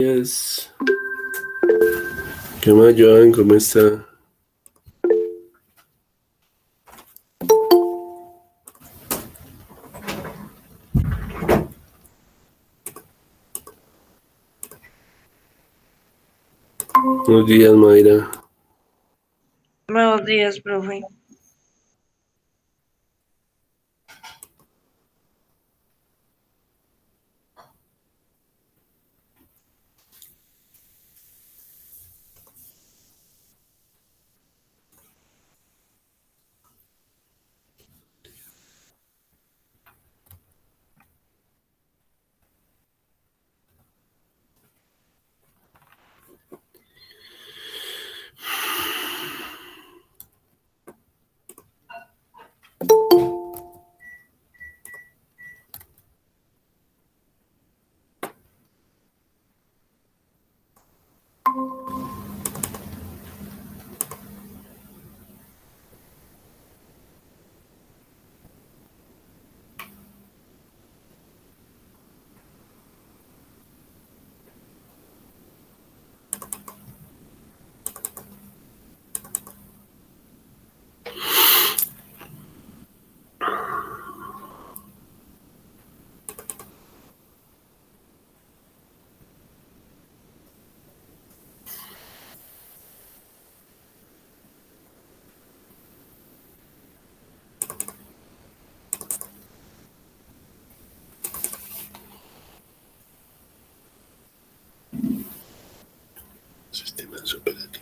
Días. ¿Qué más, Joan? ¿Cómo está? Buenos días, Mayra. Buenos días, profe. Sistemas operativos.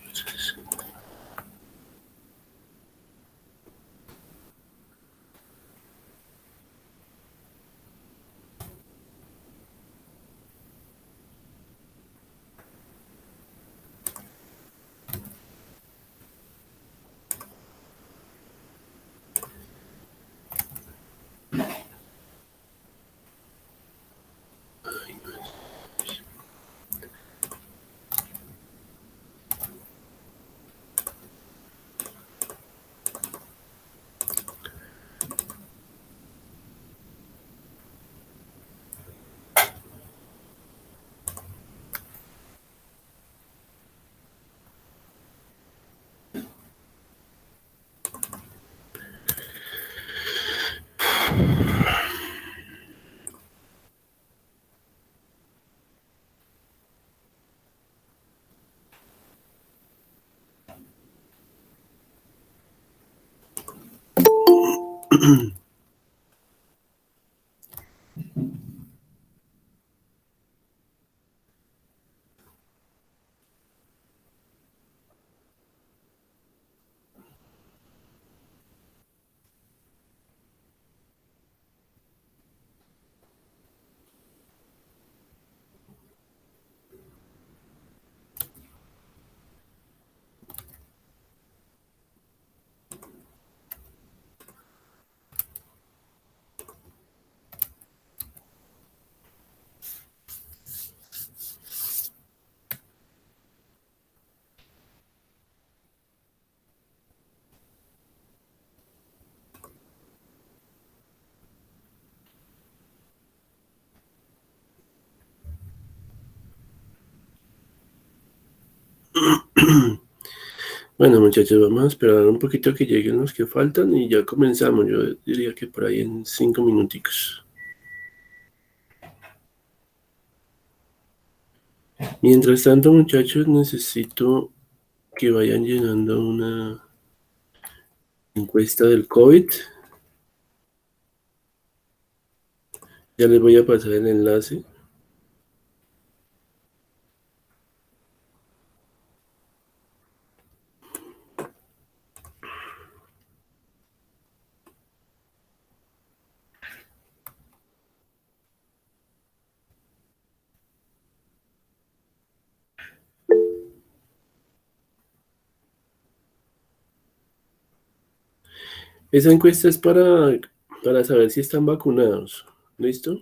Bueno, muchachos, vamos a esperar un poquito que lleguen los que faltan y ya comenzamos. Yo diría que por ahí en 5 minuticos. Mientras tanto, muchachos, necesito que vayan llenando una encuesta del COVID. Ya les voy a pasar el enlace. Esa encuesta es para saber si están vacunados. ¿Listo?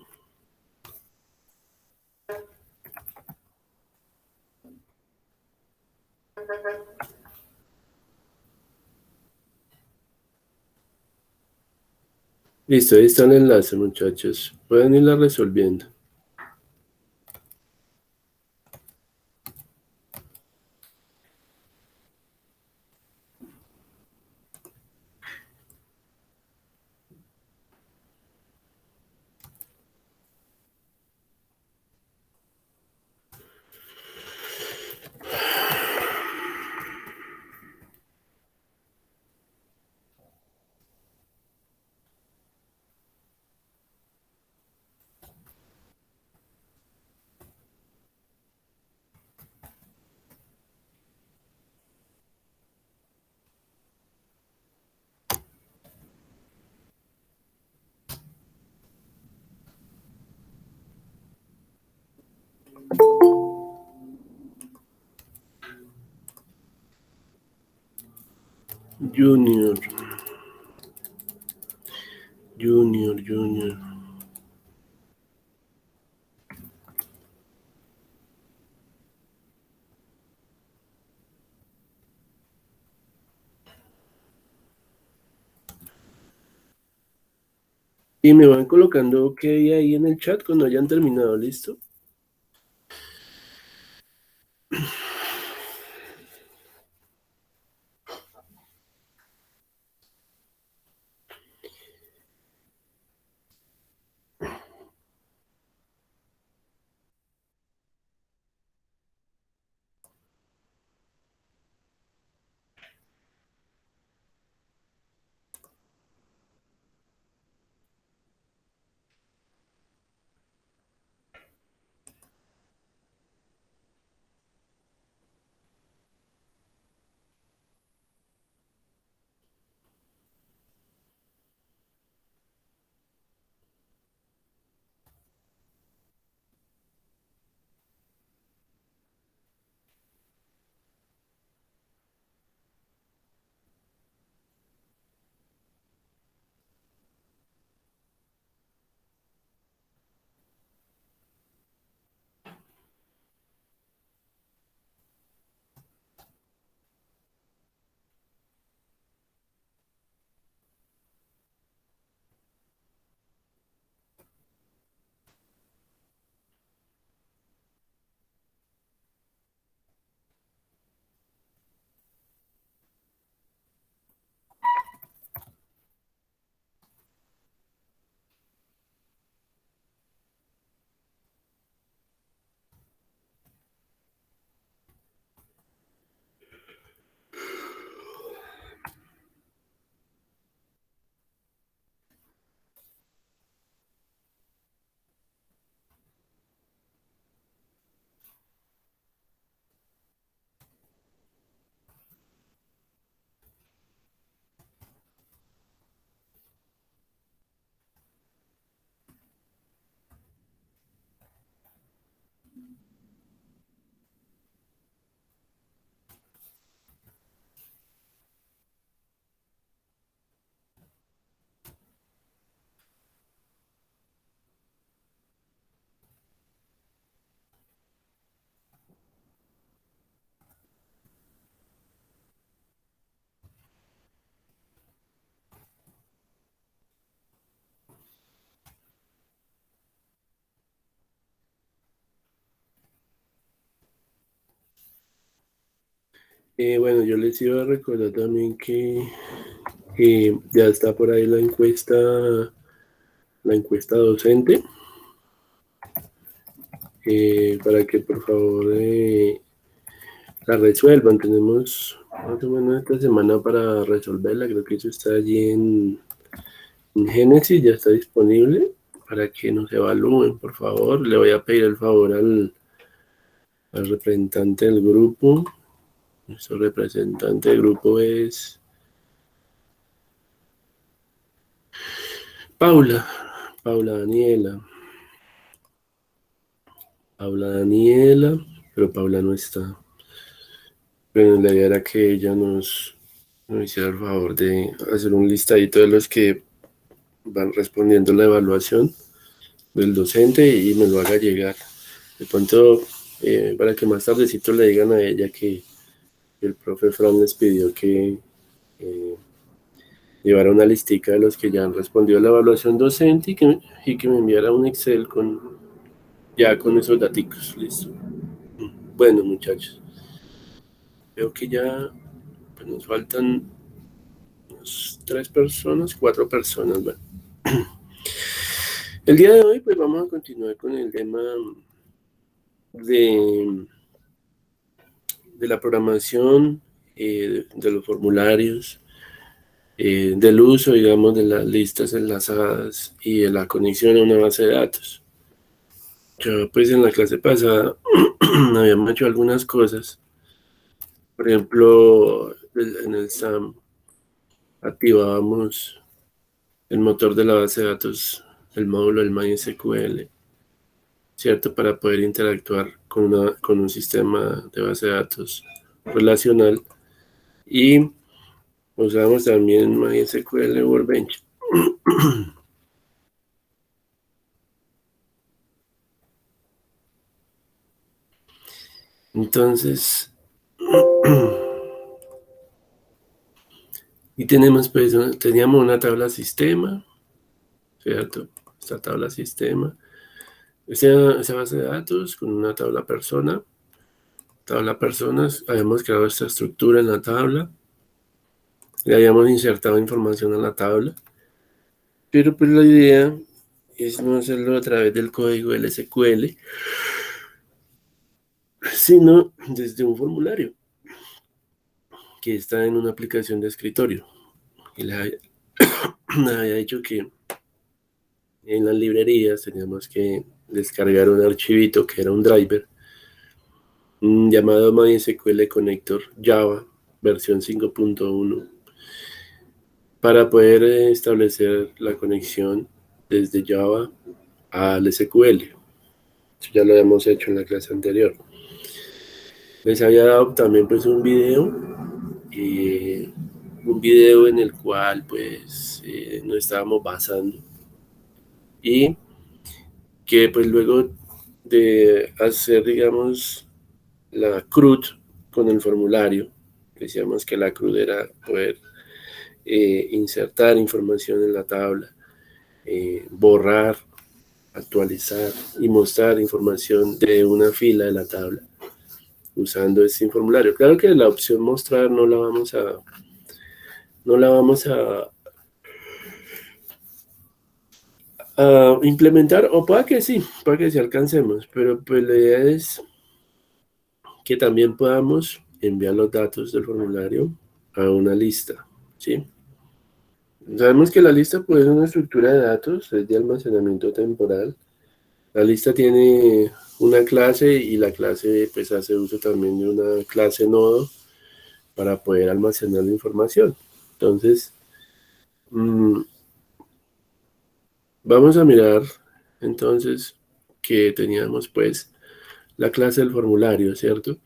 Listo, ahí está el enlace, muchachos. Pueden irla resolviendo. Junior. Junior. Y me van colocando ok ahí en el chat cuando hayan terminado, ¿listo? Bueno, yo les iba a recordar también que ya está por ahí la encuesta docente, para que por favor la resuelvan. Tenemos más o menos esta semana para resolverla. Creo que eso está allí en Génesis, ya está disponible para que nos evalúen, por favor. Le voy a pedir el favor al representante del grupo. Nuestro representante del grupo es Paula, Paula Daniela. Paula Daniela, pero Paula no está. Bueno, la idea era que ella nos hiciera el favor de hacer un listadito de los que van respondiendo la evaluación del docente y me lo haga llegar. De pronto, para que más tardecito le digan a ella que el profe Fran les pidió que eh, llevara una listica de los que ya han respondido a la evaluación docente y que me enviara un Excel ya con esos daticos. Listo. Bueno, muchachos, veo que ya pues, nos faltan tres personas, cuatro personas. Bueno, el día de hoy pues vamos a continuar con el tema de, de la programación, de los formularios, del uso, digamos, de las listas enlazadas y de la conexión a una base de datos. Yo pues en la clase pasada habíamos hecho algunas cosas. Por ejemplo, en el SAM activábamos el motor de la base de datos, el módulo del MySQL. ¿cierto? Para poder interactuar con un sistema de base de datos relacional. Y usamos también MySQL Workbench. Entonces, y teníamos una tabla sistema, ¿cierto? Esta tabla sistema. Esa base de datos con una tabla personas, habíamos creado esta estructura en la tabla, le habíamos insertado información a la tabla, pero pues la idea es no hacerlo a través del código SQL, sino desde un formulario que está en una aplicación de escritorio. Y le había dicho que en las librerías teníamos que descargar un archivito que era un driver llamado MySQL Connector Java versión 5.1 para poder establecer la conexión desde Java al SQL. Eso ya lo habíamos hecho en la clase anterior. Les había dado también pues eh, un video en el cual pues nos estábamos basando y que pues luego de hacer digamos la CRUD con el formulario, decíamos que la CRUD era poder insertar información en la tabla, borrar, actualizar y mostrar información de una fila de la tabla usando este formulario. Claro que la opción mostrar no la vamos a implementar, o pueda que sí alcancemos, pero pues la idea es que también podamos enviar los datos del formulario a una lista, ¿sí? Sabemos que la lista puede ser una estructura de datos, es de almacenamiento temporal. La lista tiene una clase y la clase pues hace uso también de una clase nodo para poder almacenar la información. Entonces, vamos a mirar entonces que teníamos pues la clase del formulario, ¿cierto?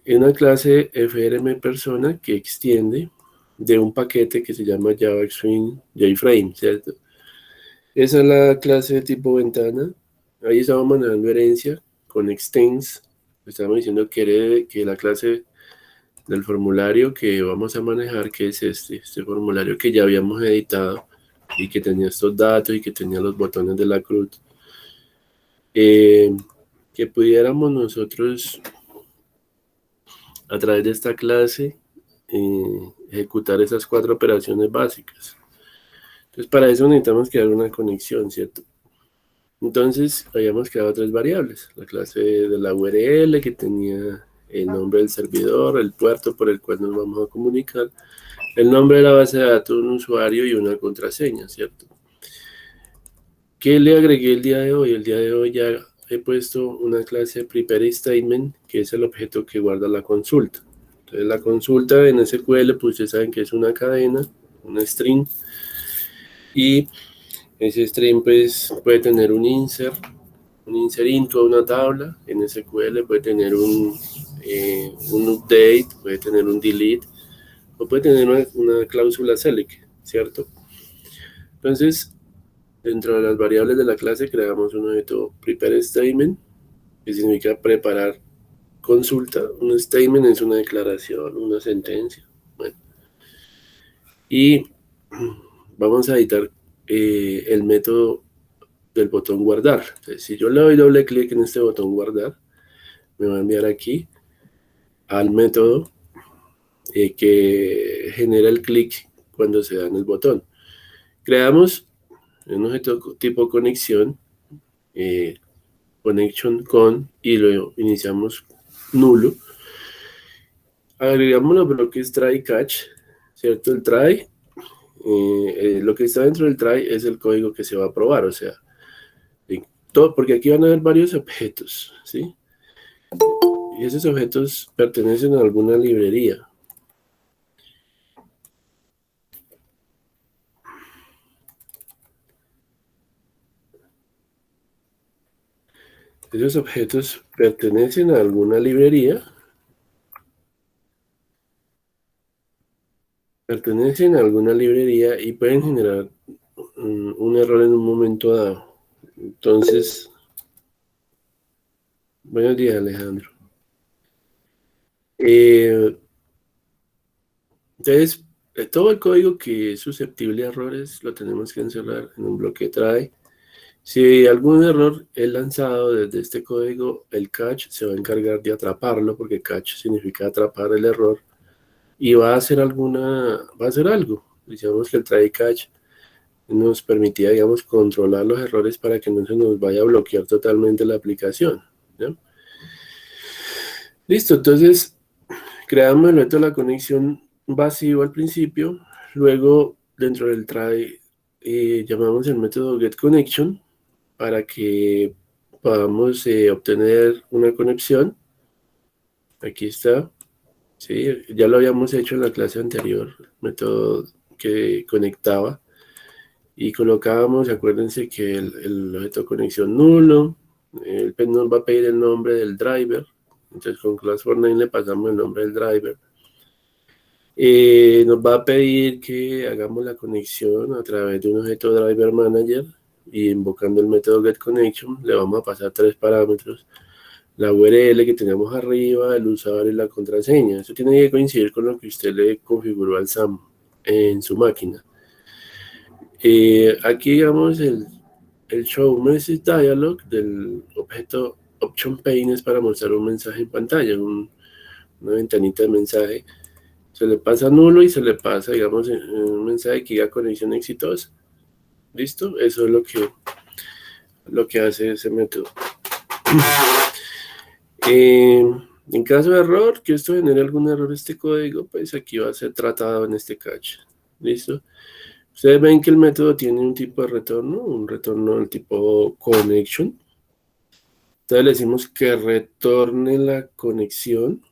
Una clase FRM persona que extiende de un paquete que se llama Java Extreme JFrame, ¿cierto? Esa es la clase de tipo ventana. Ahí estamos manejando herencia con extends. Estamos diciendo que la clase del formulario que vamos a manejar, que es este formulario que ya habíamos editado y que tenía estos datos y que tenía los botones de la cruz, que pudiéramos nosotros a través de esta clase ejecutar esas cuatro operaciones básicas. Entonces para eso necesitamos crear una conexión, ¿cierto? Entonces habíamos creado tres variables, la clase de la URL que tenía el nombre del servidor, el puerto por el cual nos vamos a comunicar, el nombre de la base de datos de un usuario y una contraseña, ¿cierto? ¿Qué le agregué el día de hoy? El día de hoy ya he puesto una clase prepare statement, que es el objeto que guarda la consulta. Entonces la consulta en SQL, pues ustedes saben que es una cadena, una string, y ese string pues puede tener un insert into a una tabla, en SQL puede tener un update, puede tener un delete, o puede tener una cláusula select, ¿cierto? Entonces, dentro de las variables de la clase creamos un objeto prepare statement, que significa preparar consulta. Un statement es una declaración, una sentencia. Bueno, y vamos a editar el método del botón guardar. Entonces, si yo le doy doble clic en este botón guardar, me va a enviar aquí al método que genera el clic cuando se da en el botón. Creamos un objeto tipo conexión, connection con, y lo iniciamos nulo. Agregamos los bloques try catch, ¿cierto? El try, lo que está dentro del try es el código que se va a probar, o sea, todo, porque aquí van a haber varios objetos, ¿sí? Y esos objetos pertenecen a alguna librería. Esos objetos pertenecen a alguna librería, y pueden generar un error en un momento dado. Entonces, buenos días, Alejandro. Eh, entonces, todo el código que es susceptible a errores lo tenemos que encerrar en un bloque try. Si algún error es lanzado desde este código, el catch se va a encargar de atraparlo, porque catch significa atrapar el error, y va a hacer algo. Digamos que el try catch nos permitía, digamos, controlar los errores para que no se nos vaya a bloquear totalmente la aplicación, ¿no? Listo, entonces creamos el método de la conexión vacío al principio, luego dentro del try llamamos el método getConnection para que podamos obtener una conexión. Aquí está, ¿sí? Ya lo habíamos hecho en la clase anterior, método que conectaba y colocábamos, acuérdense que el objeto de conexión nulo, nos va a pedir el nombre del driver, entonces con class for name le pasamos el nombre del driver. Nos va a pedir que hagamos la conexión a través de un objeto driver manager y invocando el método getConnection le vamos a pasar tres parámetros: la URL que tenemos arriba, el usuario y la contraseña. Eso tiene que coincidir con lo que usted le configuró al SAM en su máquina. Aquí digamos el show message dialog del objeto option pane es para mostrar un mensaje en pantalla, una ventanita de mensaje. Se le pasa nulo y se le pasa, digamos, un mensaje que diga conexión exitosa. ¿Listo? Eso es lo que hace ese método. En caso de error, que esto genere algún error este código, pues aquí va a ser tratado en este cache. ¿Listo? Ustedes ven que el método tiene un tipo de retorno, un retorno del tipo connection. Entonces le decimos que retorne la conexión,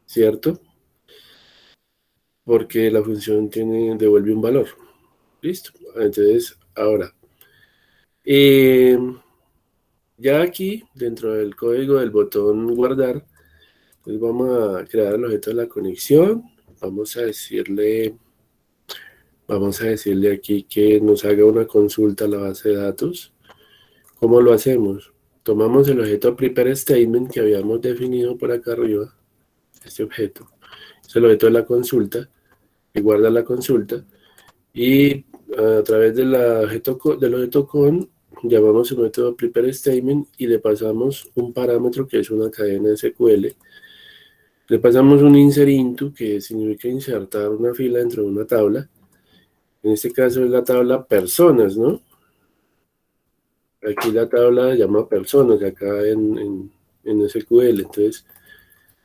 ¿cierto? Porque la función devuelve un valor. ¿Listo? Entonces, ahora, eh, ya aquí, dentro del código del botón guardar, pues vamos a crear el objeto de la conexión. Vamos a decirle aquí que nos haga una consulta a la base de datos. ¿Cómo lo hacemos? Tomamos el objeto prepare statement que habíamos definido por acá arriba, este objeto. Es el objeto de la consulta, que guarda la consulta. Y a través del objeto con, llamamos el método prepare statement y le pasamos un parámetro que es una cadena SQL. Le pasamos un insert into, que significa insertar una fila dentro de una tabla. En este caso es la tabla personas, ¿no? Aquí la tabla se llama personas, acá en SQL. Entonces,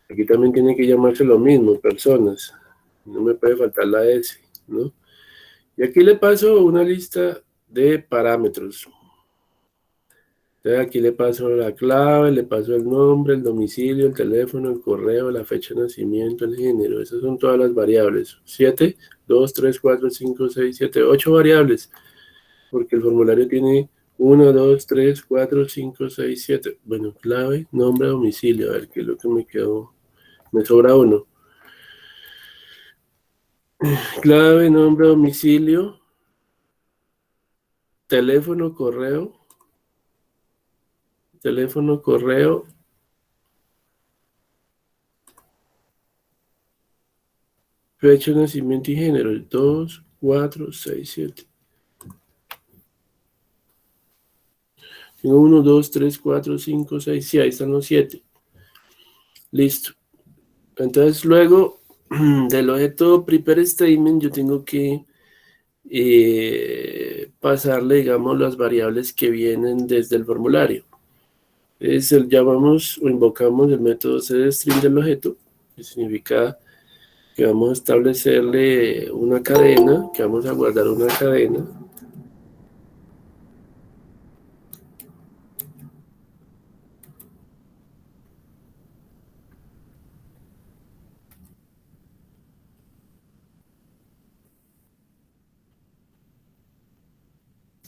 aquí también tiene que llamarse lo mismo, personas. No me puede faltar la S, ¿no? Y aquí le paso una lista de parámetros. Entonces aquí le paso la clave, le paso el nombre, el domicilio, el teléfono, el correo, la fecha de nacimiento, el género. Esas son todas las variables. 7, 2, 3, 4, 5, 6, 7, 8 variables. Porque el formulario tiene 1, 2, 3, 4, 5, 6, 7. Bueno, clave, nombre, domicilio. A ver qué es lo que me quedó. Me sobra uno. Clave, nombre, domicilio, teléfono, correo, fecha de nacimiento y género. 2, 4, 6, 7. Tengo 1, 2, 3, 4, 5, 6. Sí, ahí están los 7. Listo. Entonces luego del objeto prepare statement yo tengo que pasarle, digamos, las variables que vienen desde el formulario. Llamamos o invocamos el método setString del objeto, que significa que vamos a establecerle una cadena, que vamos a guardar una cadena.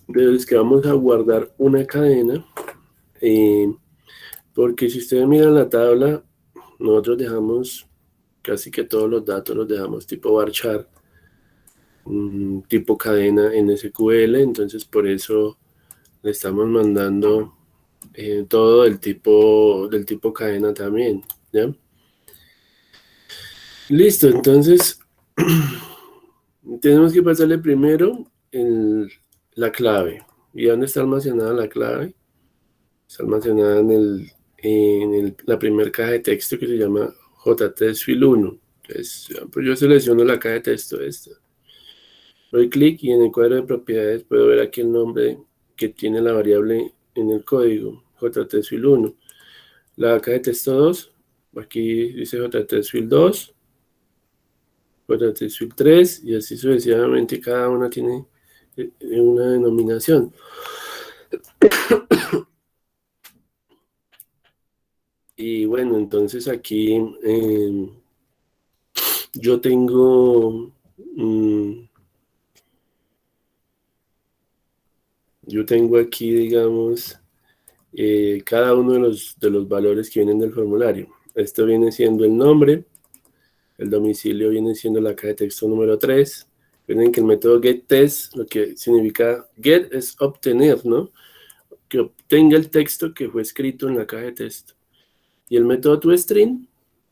Entonces que vamos a guardar una cadena, eh, porque si ustedes miran la tabla, nosotros dejamos casi que todos los datos los dejamos tipo varchar, tipo cadena en SQL, entonces por eso le estamos mandando todo del tipo cadena también, ¿ya? Listo, entonces tenemos que pasarle primero la clave. ¿Y dónde está almacenada la clave? Está almacenada la primera caja de texto que se llama JTestFile1. Entonces, pues yo selecciono la caja de texto esta. Doy clic y en el cuadro de propiedades puedo ver aquí el nombre que tiene la variable en el código, JTestFile1. La caja de texto 2, aquí dice JTestFile2, JTestFile3 y así sucesivamente cada una tiene una denominación. Y bueno, entonces aquí yo tengo, yo tengo aquí, digamos, cada uno de los valores que vienen del formulario. Esto viene siendo el nombre, el domicilio viene siendo la caja de texto número 3. Recuerden que el método getTest, lo que significa get es obtener, ¿no? Que obtenga el texto que fue escrito en la caja de texto. Y el método toString,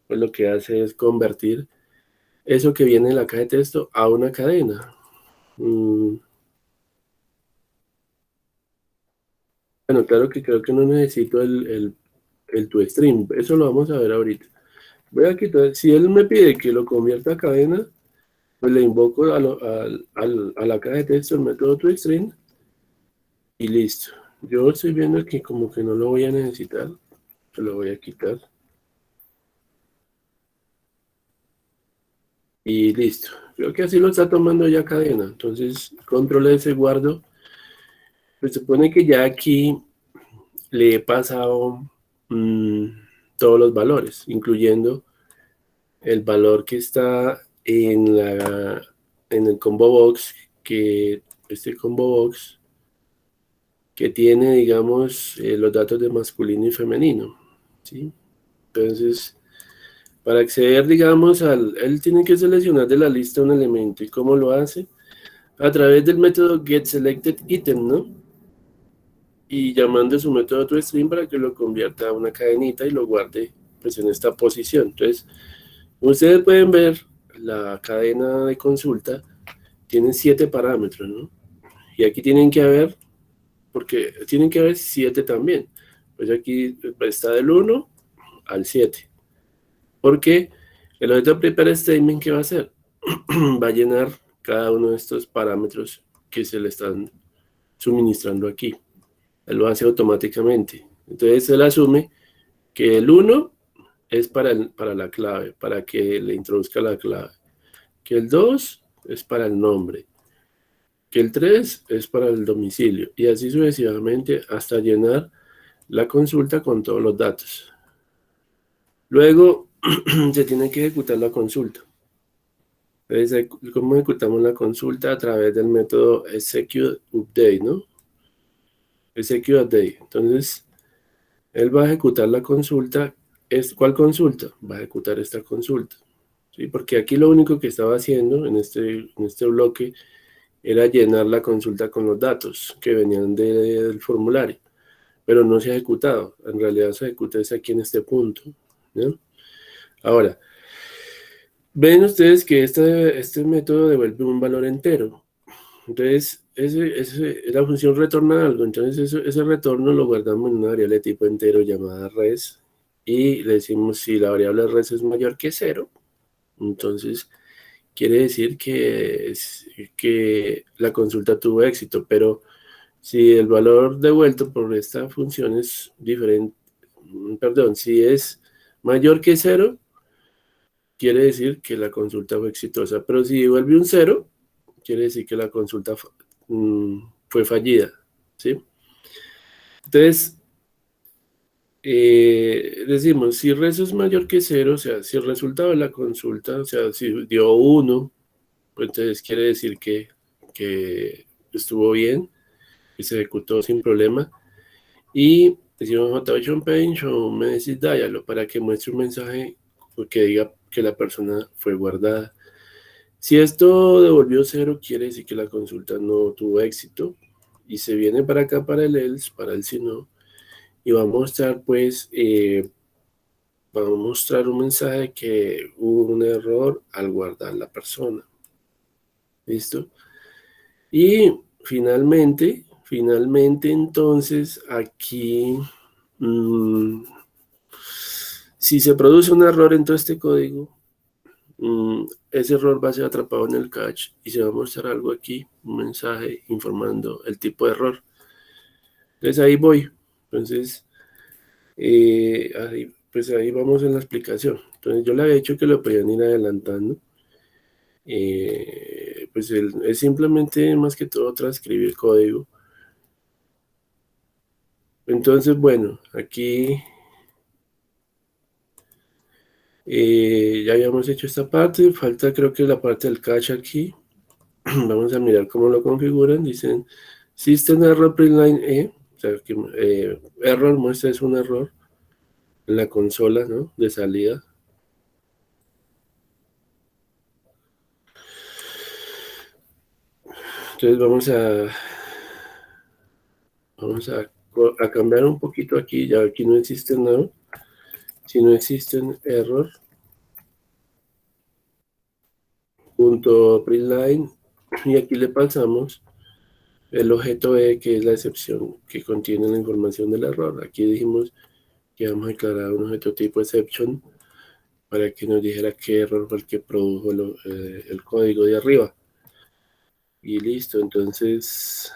pues lo que hace es convertir eso que viene en la caja de texto a una cadena. Bueno, claro que creo que no necesito el toString. Eso lo vamos a ver ahorita. Voy a quitar, si él me pide que lo convierta a cadena, pues le invoco a la caja de texto el método toString y listo. Yo estoy viendo que como que no lo voy a necesitar, se lo voy a quitar. Y listo. Creo que así lo está tomando ya cadena. Entonces, control S, guardo. Pues se supone que ya aquí le he pasado mmm, todos los valores, incluyendo el valor que está en el combo box, que este combo box que tiene, digamos, los datos de masculino y femenino, ¿sí? Entonces, para acceder, digamos, él tiene que seleccionar de la lista un elemento. ¿Y cómo lo hace? A través del método getSelectedItem, ¿no? Y llamando su método toString para que lo convierta a una cadenita y lo guarde pues en esta posición. Entonces, ustedes pueden ver la cadena de consulta tiene 7 parámetros, ¿no? Y aquí tienen que haber, porque tienen que haber 7 también. Pues aquí está del 1 al 7. Porque el objeto prepare statement, ¿qué va a hacer? Va a llenar cada uno de estos parámetros que se le están suministrando aquí. Él lo hace automáticamente. Entonces él asume que el 1 es para la clave, para que le introduzca la clave. Que el 2 es para el nombre. Que el 3 es para el domicilio. Y así sucesivamente hasta llenar la consulta con todos los datos. Luego se tiene que ejecutar la consulta. Entonces, ¿cómo ejecutamos la consulta? A través del método executeUpdate, ¿no? ExecuteUpdate. Entonces, él va a ejecutar la consulta. ¿Cuál consulta? Va a ejecutar esta consulta. ¿Sí? Porque aquí lo único que estaba haciendo en este bloque era llenar la consulta con los datos que venían del formulario, pero no se ha ejecutado. En realidad se ejecuta es aquí en este punto, ¿no? Ahora, ven ustedes que este método devuelve un valor entero. Entonces, la función retorna algo. Entonces, ese retorno lo guardamos en una variable de tipo entero llamada res y le decimos si la variable res es mayor que 0, entonces quiere decir que la consulta tuvo éxito, pero si el valor devuelto por esta función es diferente, perdón, si es mayor que 0, quiere decir que la consulta fue exitosa, pero si devuelve un 0, quiere decir que la consulta fue fallida, ¿sí? Entonces, decimos, si res es mayor que 0, o sea, si el resultado de la consulta, o sea, si dio 1, pues entonces quiere decir que estuvo bien. y se ejecutó sin problema. Y decimos J8 Page o un Message Dialog para que muestre un mensaje que diga que la persona fue guardada. Si esto devolvió 0, quiere decir que la consulta no tuvo éxito. Y se viene para acá para el else, para el si no. Y va a mostrar pues, va a mostrar un mensaje que hubo un error al guardar la persona. ¿Listo? Y finalmente entonces aquí, si se produce un error en todo este código, ese error va a ser atrapado en el cache y se va a mostrar algo aquí, un mensaje informando el tipo de error. Entonces ahí voy. Entonces, pues ahí vamos en la explicación. Entonces yo le había dicho que lo podían ir adelantando. Pues es simplemente más que todo transcribir código. Entonces, bueno, aquí ya habíamos hecho esta parte. Falta creo que la parte del cache aquí. Vamos a mirar cómo lo configuran. Dicen System Error Printline E. O sea, que error muestra es un error en la consola, ¿no? De salida. Entonces vamos a cambiar un poquito aquí. Ya aquí no existe nada. Si no existen error. Punto println. Y aquí le pasamos el objeto E, que es la excepción que contiene la información del error. Aquí dijimos que vamos a declarar un objeto tipo exception para que nos dijera qué error fue el que produjo el código de arriba. Y listo, entonces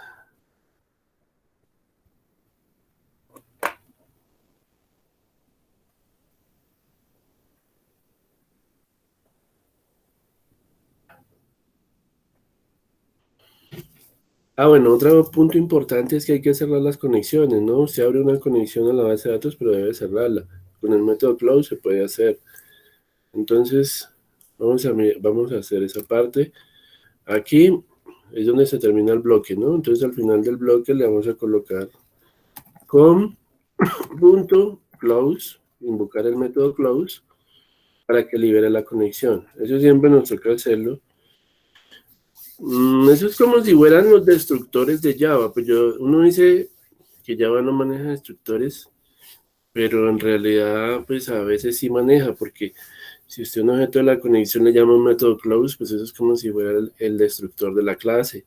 bueno, otro punto importante es que hay que cerrar las conexiones, ¿no? Se abre una conexión a la base de datos, pero debe cerrarla. Con el método close se puede hacer. Entonces, vamos a hacer esa parte. Aquí es donde se termina el bloque, ¿no? Entonces al final del bloque le vamos a colocar com.close, invocar el método close para que libere la conexión. Eso siempre nos toca hacerlo. Eso es como si fueran los destructores de Java. Pues uno dice que Java no maneja destructores, pero en realidad pues a veces sí maneja, porque si usted a un objeto de la conexión le llama un método close, pues eso es como si fuera el destructor de la clase.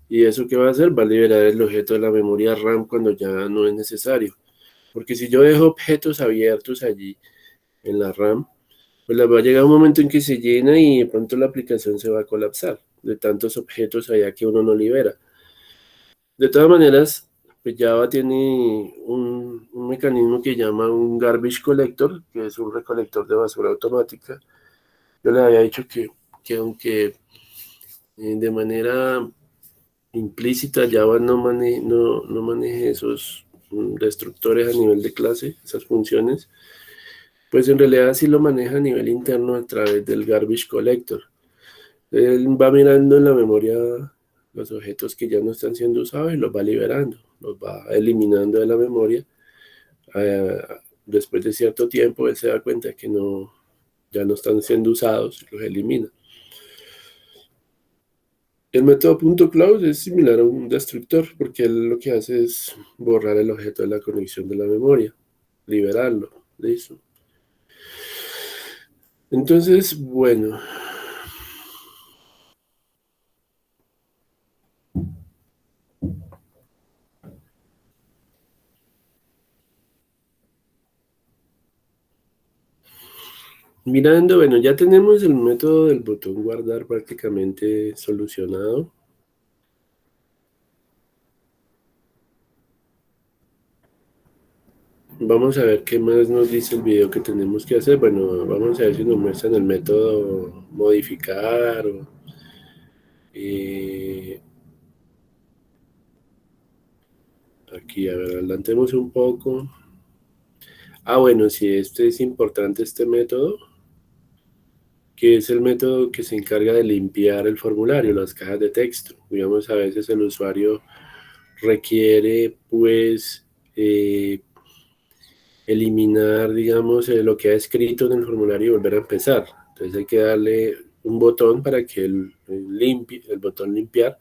¿Y eso qué va a hacer? Va a liberar el objeto de la memoria RAM cuando ya no es necesario. Porque si yo dejo objetos abiertos allí en la RAM, pues va a llegar un momento en que se llena y de pronto la aplicación se va a colapsar de tantos objetos allá que uno no libera. De todas maneras, pues Java tiene un mecanismo que llama un garbage collector, que es un recolector de basura automática. Yo le había dicho que aunque de manera implícita Java no maneje esos destructores a nivel de clase, esas funciones, pues en realidad sí lo maneja a nivel interno a través del garbage collector. Él va mirando en la memoria los objetos que ya no están siendo usados y los va liberando, los va eliminando de la memoria. Eh, Después de cierto tiempo él se da cuenta que ya no están siendo usados y los elimina. El método .close es similar a un destructor porque él lo que hace es borrar el objeto de la conexión de la memoria, liberarlo, listo. Entonces, bueno, mirando, bueno, ya tenemos el método del botón guardar prácticamente solucionado. Vamos a ver qué más nos dice el video que tenemos que hacer. Bueno, vamos a ver si nos muestran el método modificar eh, aquí, a ver, adelantemos un poco. Bueno, sí, este es importante, este método, que es el método que se encarga de limpiar el formulario, las cajas de texto. Digamos, a veces el usuario requiere pues eliminar, digamos, lo que ha escrito en el formulario y volver a empezar. Entonces hay que darle un botón para que el botón limpiar,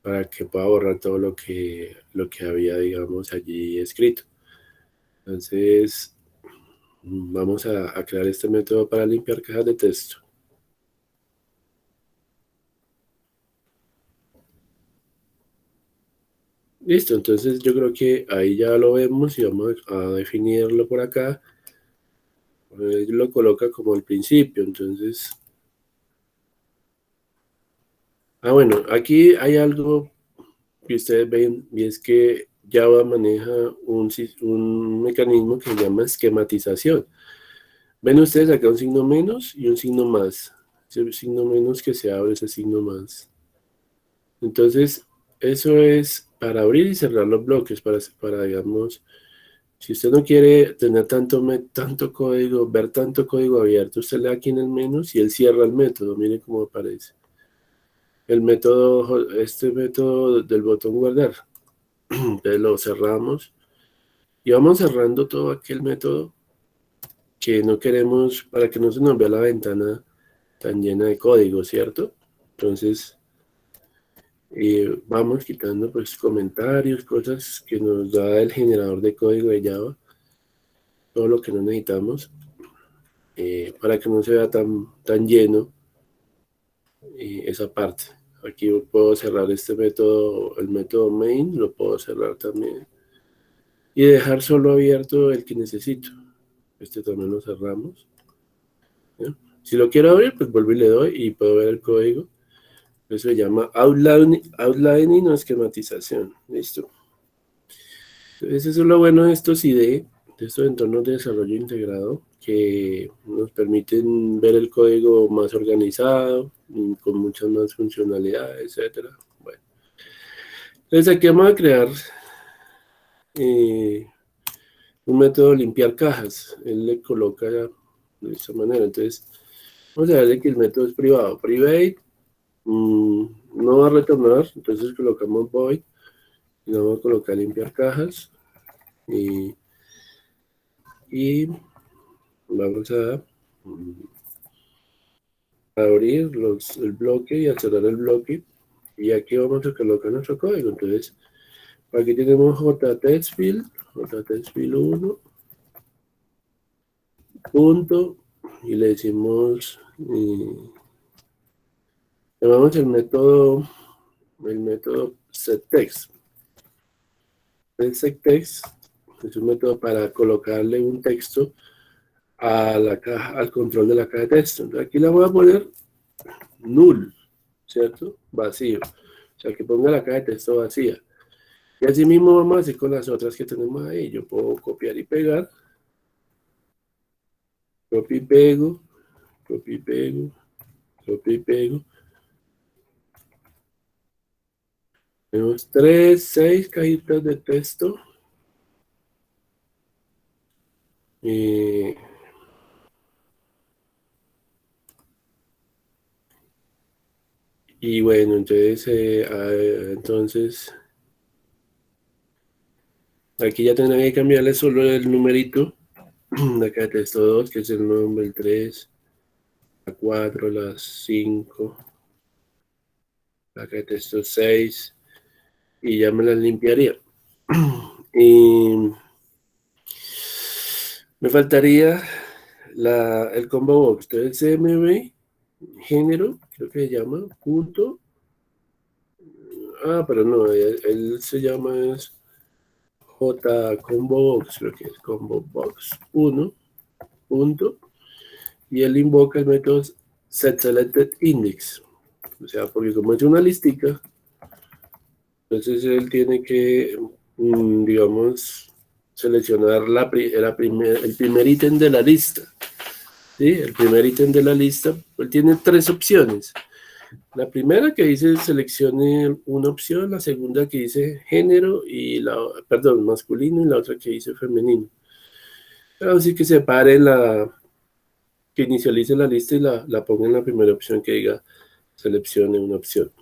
para que pueda borrar todo lo que había, digamos, allí escrito. Entonces, vamos a crear este método para limpiar cajas de texto. Listo, entonces yo creo que ahí ya lo vemos y vamos a definirlo por acá. Lo coloca como al principio, entonces... bueno, aquí hay algo que ustedes ven y es que Java maneja un mecanismo que se llama esquematización. Ven ustedes acá un signo menos y un signo más. Ese signo menos que se abre, ese signo más. Entonces, eso es para abrir y cerrar los bloques, para digamos, si usted no quiere tener tanto código, ver tanto código abierto, usted le da aquí en el menos y él cierra el método. Mire cómo aparece. Este método del botón guardar. Entonces lo cerramos y vamos cerrando todo aquel método que no queremos para que no se nos vea la ventana tan llena de código, ¿cierto? Entonces vamos quitando pues comentarios, cosas que nos da el generador de código de Java, todo lo que no necesitamos, para que no se vea tan lleno esa parte. Aquí puedo cerrar este método, el método main, lo puedo cerrar también y dejar solo abierto el que necesito. Este también lo cerramos. ¿Ya? Si lo quiero abrir, pues vuelvo y le doy y puedo ver el código. Eso se llama outlining o esquematización. Listo. Entonces, eso es lo bueno de estos IDE, de estos entornos de desarrollo integrado, que nos permiten ver el código más organizado, con muchas más funcionalidades, etcétera. Bueno, entonces aquí vamos a crear eh, un método de limpiar cajas. Él le coloca de esta manera. Entonces, vamos a ver que el método es privado. Private no va a retornar, entonces colocamos void y vamos a colocar limpiar cajas y vamos a abrir el bloque y a cerrar el bloque y aquí vamos a colocar nuestro código. Entonces, aquí tenemos jtextfield 1 punto y le decimos llamamos el método setText. El setText es un método para colocarle un texto a la caja, al control de la caja de texto. Entonces aquí le voy a poner null, ¿cierto? Vacío. O sea, que ponga la caja de texto vacía. Y así mismo vamos a hacer con las otras que tenemos ahí. Yo puedo copiar y pegar. Copy y pego. Copy y pego. Copy y pego. Tenemos 6 cajitas de texto. Y bueno, entonces aquí ya tendré que cambiarle solo el numerito. La caja de texto 2, que es el nombre, el 3, la 4, la 5, la caja de texto 6, y ya me las limpiaría. Y me faltaría el combo box. Entonces cmv género, creo que se llama, punto. Pero no, él se llama jcombobox, creo que es combo box 1, punto. Y él invoca el método setSelectedIndex. O sea, porque como es una listica, entonces él tiene que, digamos, seleccionar el primer ítem de la lista. ¿Sí? El primer ítem de la lista, pues tiene 3 opciones. La primera que dice seleccione una opción, la segunda que dice género masculino y la otra que dice femenino. Así que que inicialice la lista y la ponga en la primera opción que diga seleccione una opción.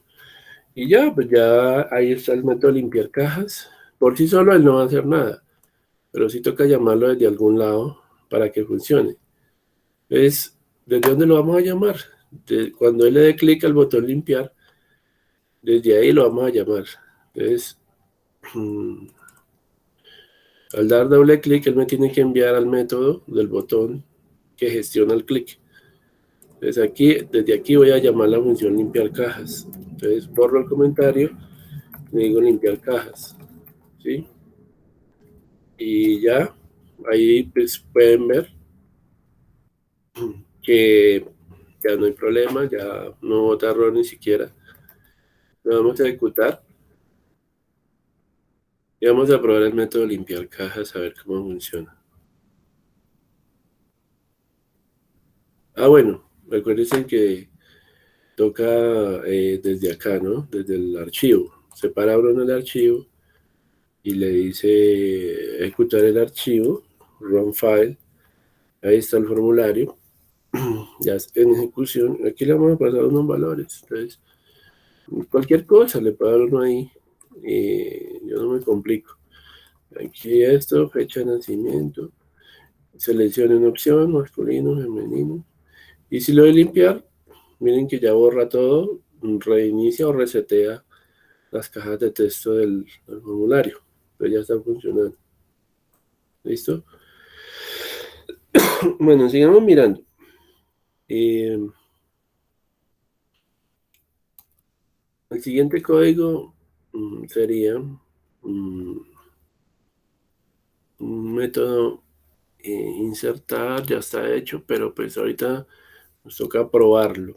Y ya, pues ya ahí está el método de limpiar cajas. Por sí solo él no va a hacer nada, pero sí toca llamarlo desde algún lado para que funcione. Entonces, ¿desde dónde lo vamos a llamar? Cuando él le dé clic al botón limpiar, desde ahí lo vamos a llamar. Entonces, al dar doble clic, él me tiene que enviar al método del botón que gestiona el clic. Entonces aquí, desde aquí voy a llamar la función limpiar cajas. Entonces borro el comentario y digo limpiar cajas. ¿Sí? Y ya, ahí pues pueden ver que ya no hay problema, ya no bota error ni siquiera. Lo vamos a ejecutar y vamos a probar el método limpiar cajas a ver cómo funciona. Ah, bueno, recuerden que toca desde acá, ¿no? Desde el archivo. Separa uno el archivo y le dice ejecutar el archivo, run file. Ahí está el formulario, ya en ejecución. Aquí le vamos a pasar unos valores. Entonces, cualquier cosa le puede dar uno ahí. Yo no me complico. Aquí esto, fecha de nacimiento. Seleccione una opción, masculino, femenino. Y si lo de limpiar, miren que ya borra todo, reinicia o resetea las cajas de texto del formulario. Pero ya están funcionando. ¿Listo? Bueno, sigamos mirando. Eh, el siguiente código sería un método insertar, ya está hecho, pero pues ahorita nos toca probarlo.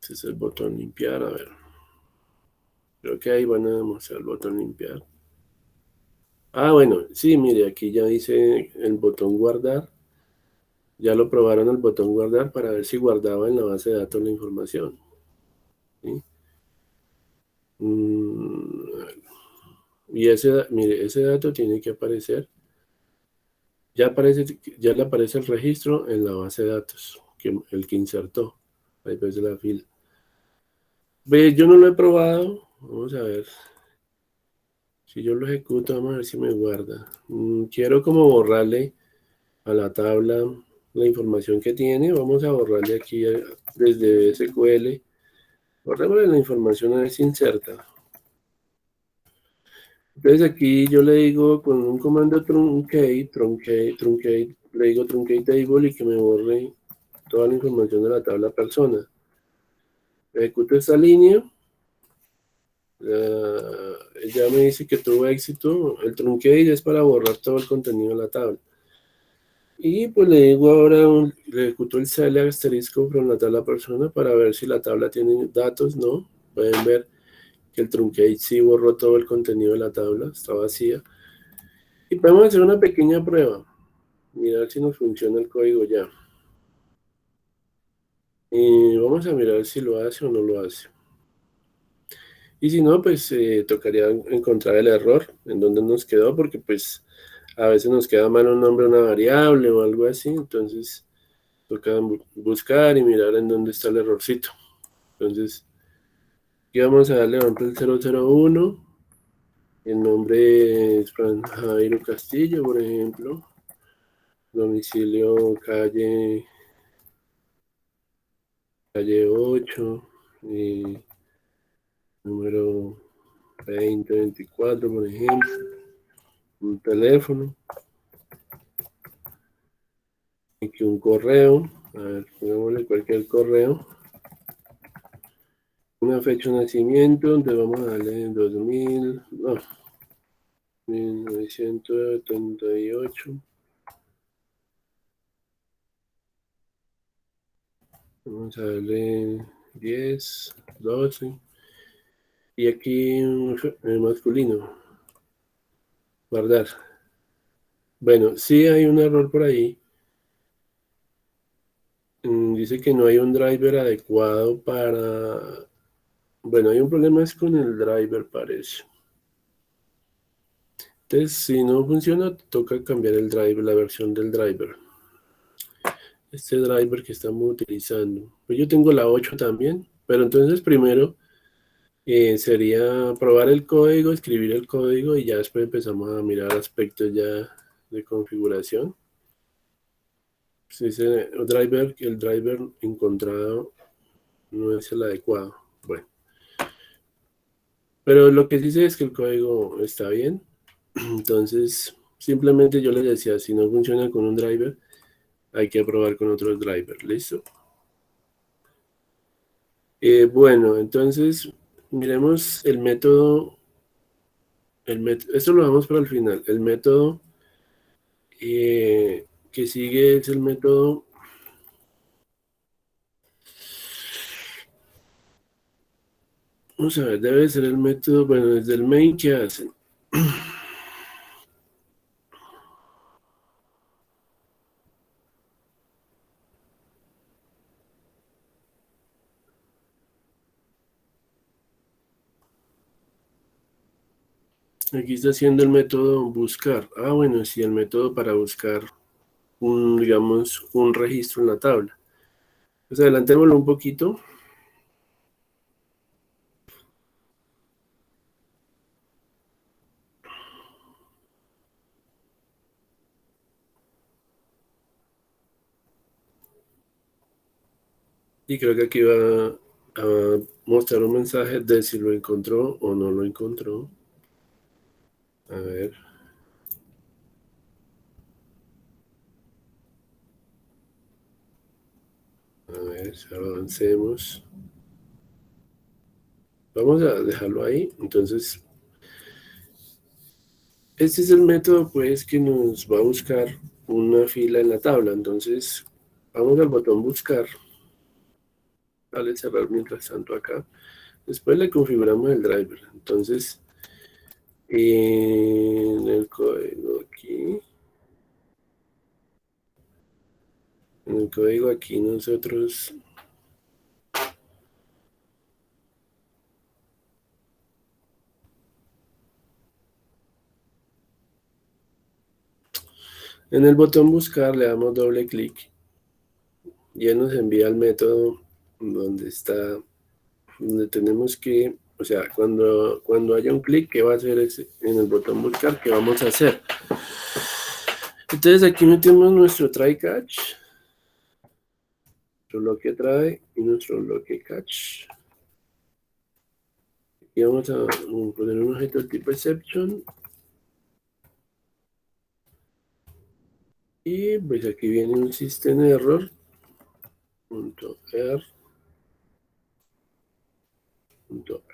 Ese es el botón limpiar, a ver. Creo que ahí van a demostrar el botón limpiar. Ah, bueno, sí, mire, aquí ya dice el botón guardar. Ya lo probaron el botón guardar para ver si guardaba en la base de datos la información. ¿Sí? Mm, y mire, ese dato tiene que aparecer. Ya aparece, ya le aparece el registro en la base de datos, el que insertó. Ahí ves la fila. Ve, yo no lo he probado. Vamos a ver. Si yo lo ejecuto, vamos a ver si me guarda. Quiero como borrarle a la tabla la información que tiene. Vamos a borrarle aquí desde SQL. Borrémosle la información a ver si inserta. Entonces aquí yo le digo con un comando truncate, le digo truncate table y que me borre toda la información de la tabla persona. Ejecuto esta línea. Ya me dice que tuvo éxito. El truncate es para borrar todo el contenido de la tabla. Y pues le digo ahora, le ejecuto el cell asterisco from la tabla persona para ver si la tabla tiene datos, ¿no? Pueden ver que el truncate sí borró todo el contenido de la tabla, está vacía. Y podemos hacer una pequeña prueba, mirar si nos funciona el código ya. Y vamos a mirar si lo hace o no lo hace. Y si no, pues tocaría encontrar el error en donde nos quedó, porque pues a veces nos queda mal un nombre de una variable o algo así, entonces toca buscar y mirar en dónde está el errorcito. Entonces, aquí vamos a darle, por ejemplo, el 001, el nombre es Fran Jairo Castillo, por ejemplo, domicilio calle 8, y número 2024, por ejemplo, un teléfono, aquí un correo, a ver, pongámosle cualquier correo, una fecha de nacimiento, donde vamos a darle 2000, no, 1978, vamos a darle 10, 12, y aquí masculino, guardar. Bueno, sí hay un error por ahí. Dice que no hay un driver adecuado para... Bueno, hay un problema es con el driver, parece. Entonces, si no funciona, toca cambiar el driver, la versión del driver. Este driver que estamos utilizando. Pues yo tengo la 8 también, pero entonces primero sería probar el código, escribir el código y ya después empezamos a mirar aspectos ya de configuración. Si el driver encontrado no es el adecuado. Bueno, pero lo que sí sé es que el código está bien. Entonces, simplemente yo les decía, si no funciona con un driver, hay que probar con otros drivers. ¿Listo? Bueno, entonces, miremos el método. Esto lo damos para el final. El método que sigue es el método. Vamos a ver, debe ser el método, bueno, desde el main que hacen. Aquí está haciendo el método buscar. Ah, bueno, sí, el método para buscar digamos, un registro en la tabla. Pues adelantémoslo un poquito. Y creo que aquí va a mostrar un mensaje de si lo encontró o no lo encontró. A ver, a ver, si avancemos. Vamos a dejarlo ahí. Entonces, este es el método, pues, que nos va a buscar una fila en la tabla. Entonces, vamos al botón buscar. Dale cerrar mientras tanto acá. Después le configuramos el driver. Entonces, en el código aquí, en el código aquí nosotros, en el botón buscar le damos doble clic y él nos envía el método donde está, donde tenemos que, o sea, cuando haya un clic, ¿qué va a hacer en el botón buscar? ¿Qué vamos a hacer? Entonces aquí metemos nuestro try catch, nuestro bloque try y nuestro bloque catch. Y vamos a poner un objeto tipo exception. Y pues aquí viene un system error. .er,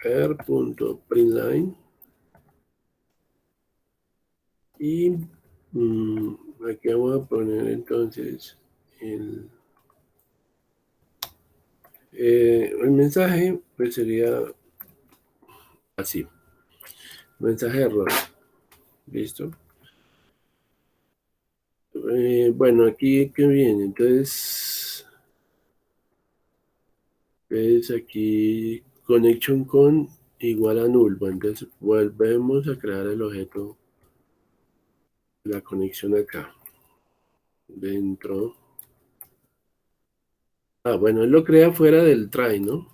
.er.println. Y aquí vamos a poner entonces el mensaje, pues sería así. Mensaje de error. ¿Listo? Bueno, aquí que viene. Entonces, es aquí connection con igual a null. Bueno, entonces volvemos a crear el objeto, la conexión acá. Dentro. Ah, bueno, él lo crea fuera del try, ¿no?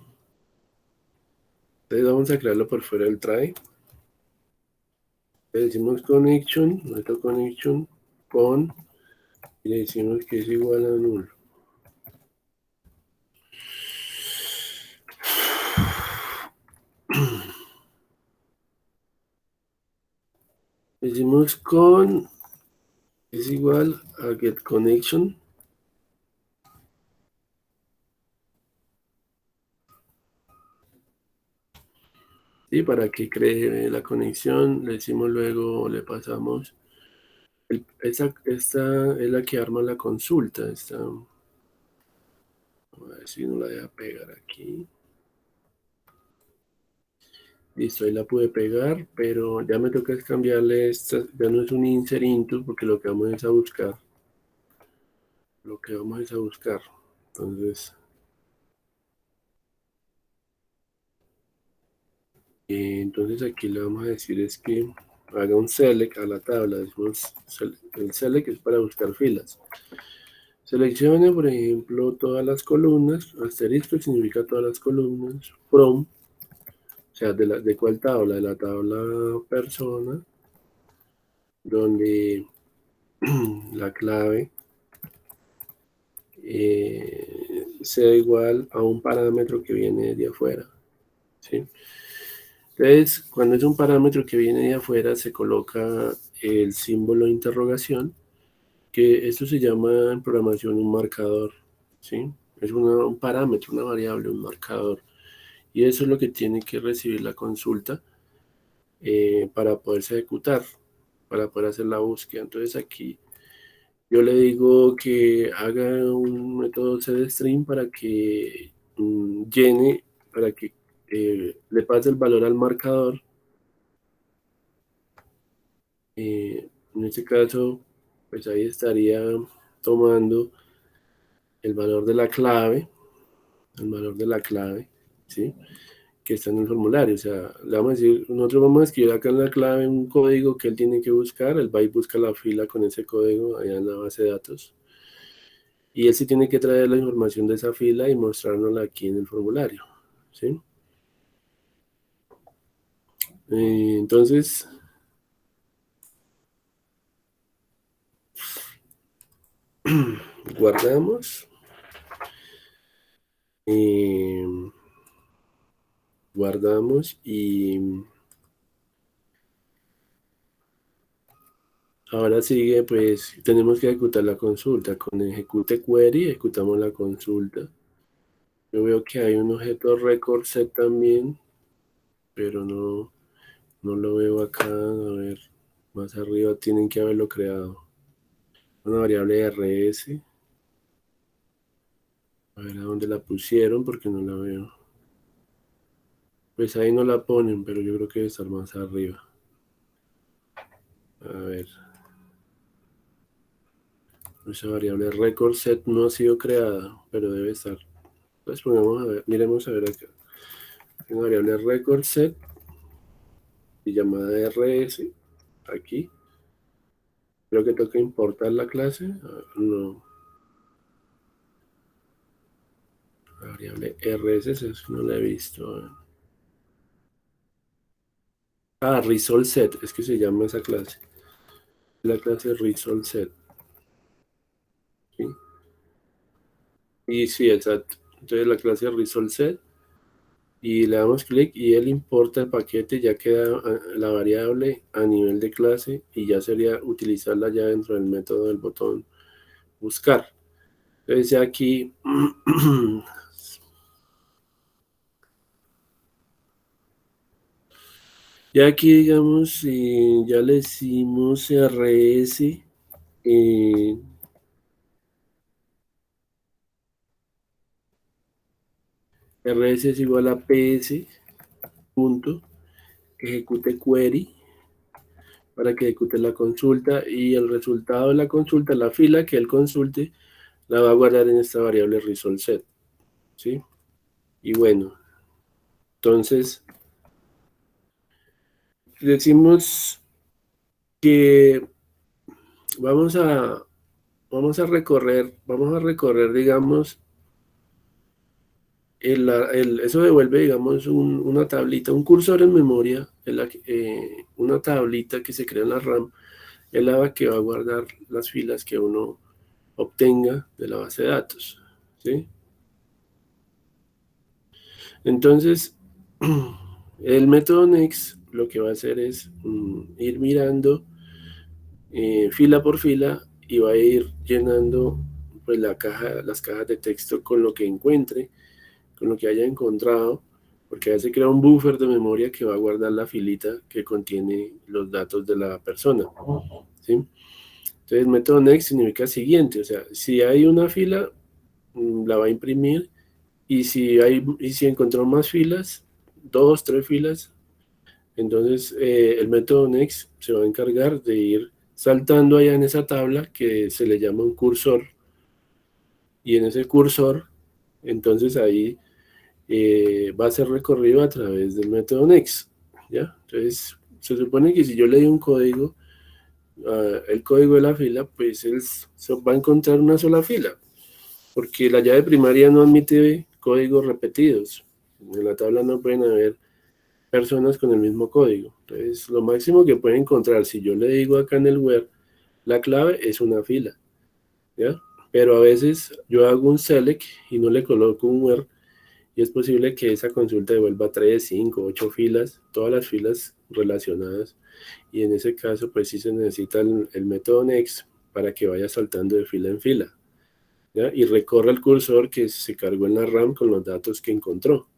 Entonces vamos a crearlo por fuera del try. Le decimos connection, nuestro connection con, y le decimos que es igual a null. Decimos con es igual a get connection. Sí, para que cree la conexión, le decimos luego, le pasamos. Esta es la que arma la consulta. A ver si no la deja pegar aquí. Listo, ahí la pude pegar, pero ya me toca cambiarle esta, ya no es un insert into porque lo que vamos es a buscar. Lo que vamos es a buscar. Entonces, entonces aquí le vamos a decir es que haga un select a la tabla. Decimos, el select es para buscar filas. Seleccione, por ejemplo, todas las columnas. Asterisco significa todas las columnas. From sea, ¿de cuál tabla? De la tabla persona, donde la clave sea igual a un parámetro que viene de afuera, ¿sí? Entonces, cuando es un parámetro que viene de afuera, se coloca el símbolo de interrogación, que esto se llama en programación un marcador, ¿sí? Es un parámetro, una variable, un marcador. Y eso es lo que tiene que recibir la consulta para poderse ejecutar, para poder hacer la búsqueda. Entonces aquí yo le digo que haga un método setString para que llene, para que le pase el valor al marcador. En este caso, pues ahí estaría tomando el valor de la clave, el valor de la clave, ¿sí? Que está en el formulario. O sea, le vamos a decir, nosotros vamos a escribir acá en la clave un código que él tiene que buscar, él va y busca la fila con ese código allá en la base de datos. Y él sí tiene que traer la información de esa fila y mostrárnosla aquí en el formulario, ¿sí? Entonces, guardamos. Eh, guardamos y ahora sigue, pues tenemos que ejecutar la consulta. Con ejecute query ejecutamos la consulta. Yo veo que hay un objeto record set también, pero no lo veo acá. A ver, más arriba tienen que haberlo creado. Una variable rs. A ver a dónde la pusieron porque no la veo. Pues ahí no la ponen, pero yo creo que debe estar más arriba. A ver. Esa variable record set no ha sido creada, pero debe estar. Entonces pongamos a ver, miremos a ver acá. Una variable record set y llamada rs aquí. Creo que toca importar la clase. No. La variable rs no la he visto. Ah, result set, es que se llama esa clase. La clase result set. ¿Sí? Y sí, exacto. Entonces la clase result set y le damos clic y él importa el paquete, ya queda la variable a nivel de clase y ya sería utilizarla ya dentro del método del botón buscar. Entonces ya aquí ya aquí digamos ya le decimos rs rs es igual a ps punto ejecute query para que ejecute la consulta y el resultado de la consulta, la fila que él consulte, la va a guardar en esta variable result set, ¿sí? Y bueno, entonces decimos que vamos a, vamos a recorrer, digamos, eso devuelve, digamos, una tablita, un cursor en memoria, una tablita que se crea en la RAM, es la que va a guardar las filas que uno obtenga de la base de datos, ¿sí? Entonces, el método next lo que va a hacer es ir mirando fila por fila y va a ir llenando pues las cajas de texto con lo que encuentre, con lo que haya encontrado, porque ahí se crea un buffer de memoria que va a guardar la filita que contiene los datos de la persona, ¿sí? Entonces, el método next significa siguiente, o sea, si hay una fila, la va a imprimir y si encontró más filas, dos, tres filas, entonces el método next se va a encargar de ir saltando allá en esa tabla que se le llama un cursor y en ese cursor, entonces ahí va a ser recorrido a través del método next, ¿ya? Entonces se supone que si yo le doy un código, el código de la fila, pues él va a encontrar una sola fila, porque la llave primaria no admite códigos repetidos. En la tabla no pueden haber personas con el mismo código. Entonces, lo máximo que puede encontrar, si yo le digo acá en el where, la clave es una fila, ¿ya? Pero a veces yo hago un select y no le coloco un where y es posible que esa consulta devuelva 3, 5, 8 filas, todas las filas relacionadas, y en ese caso pues sí se necesita el método next para que vaya saltando de fila en fila, ¿ya? Y recorra el cursor que se cargó en la RAM con los datos que encontró,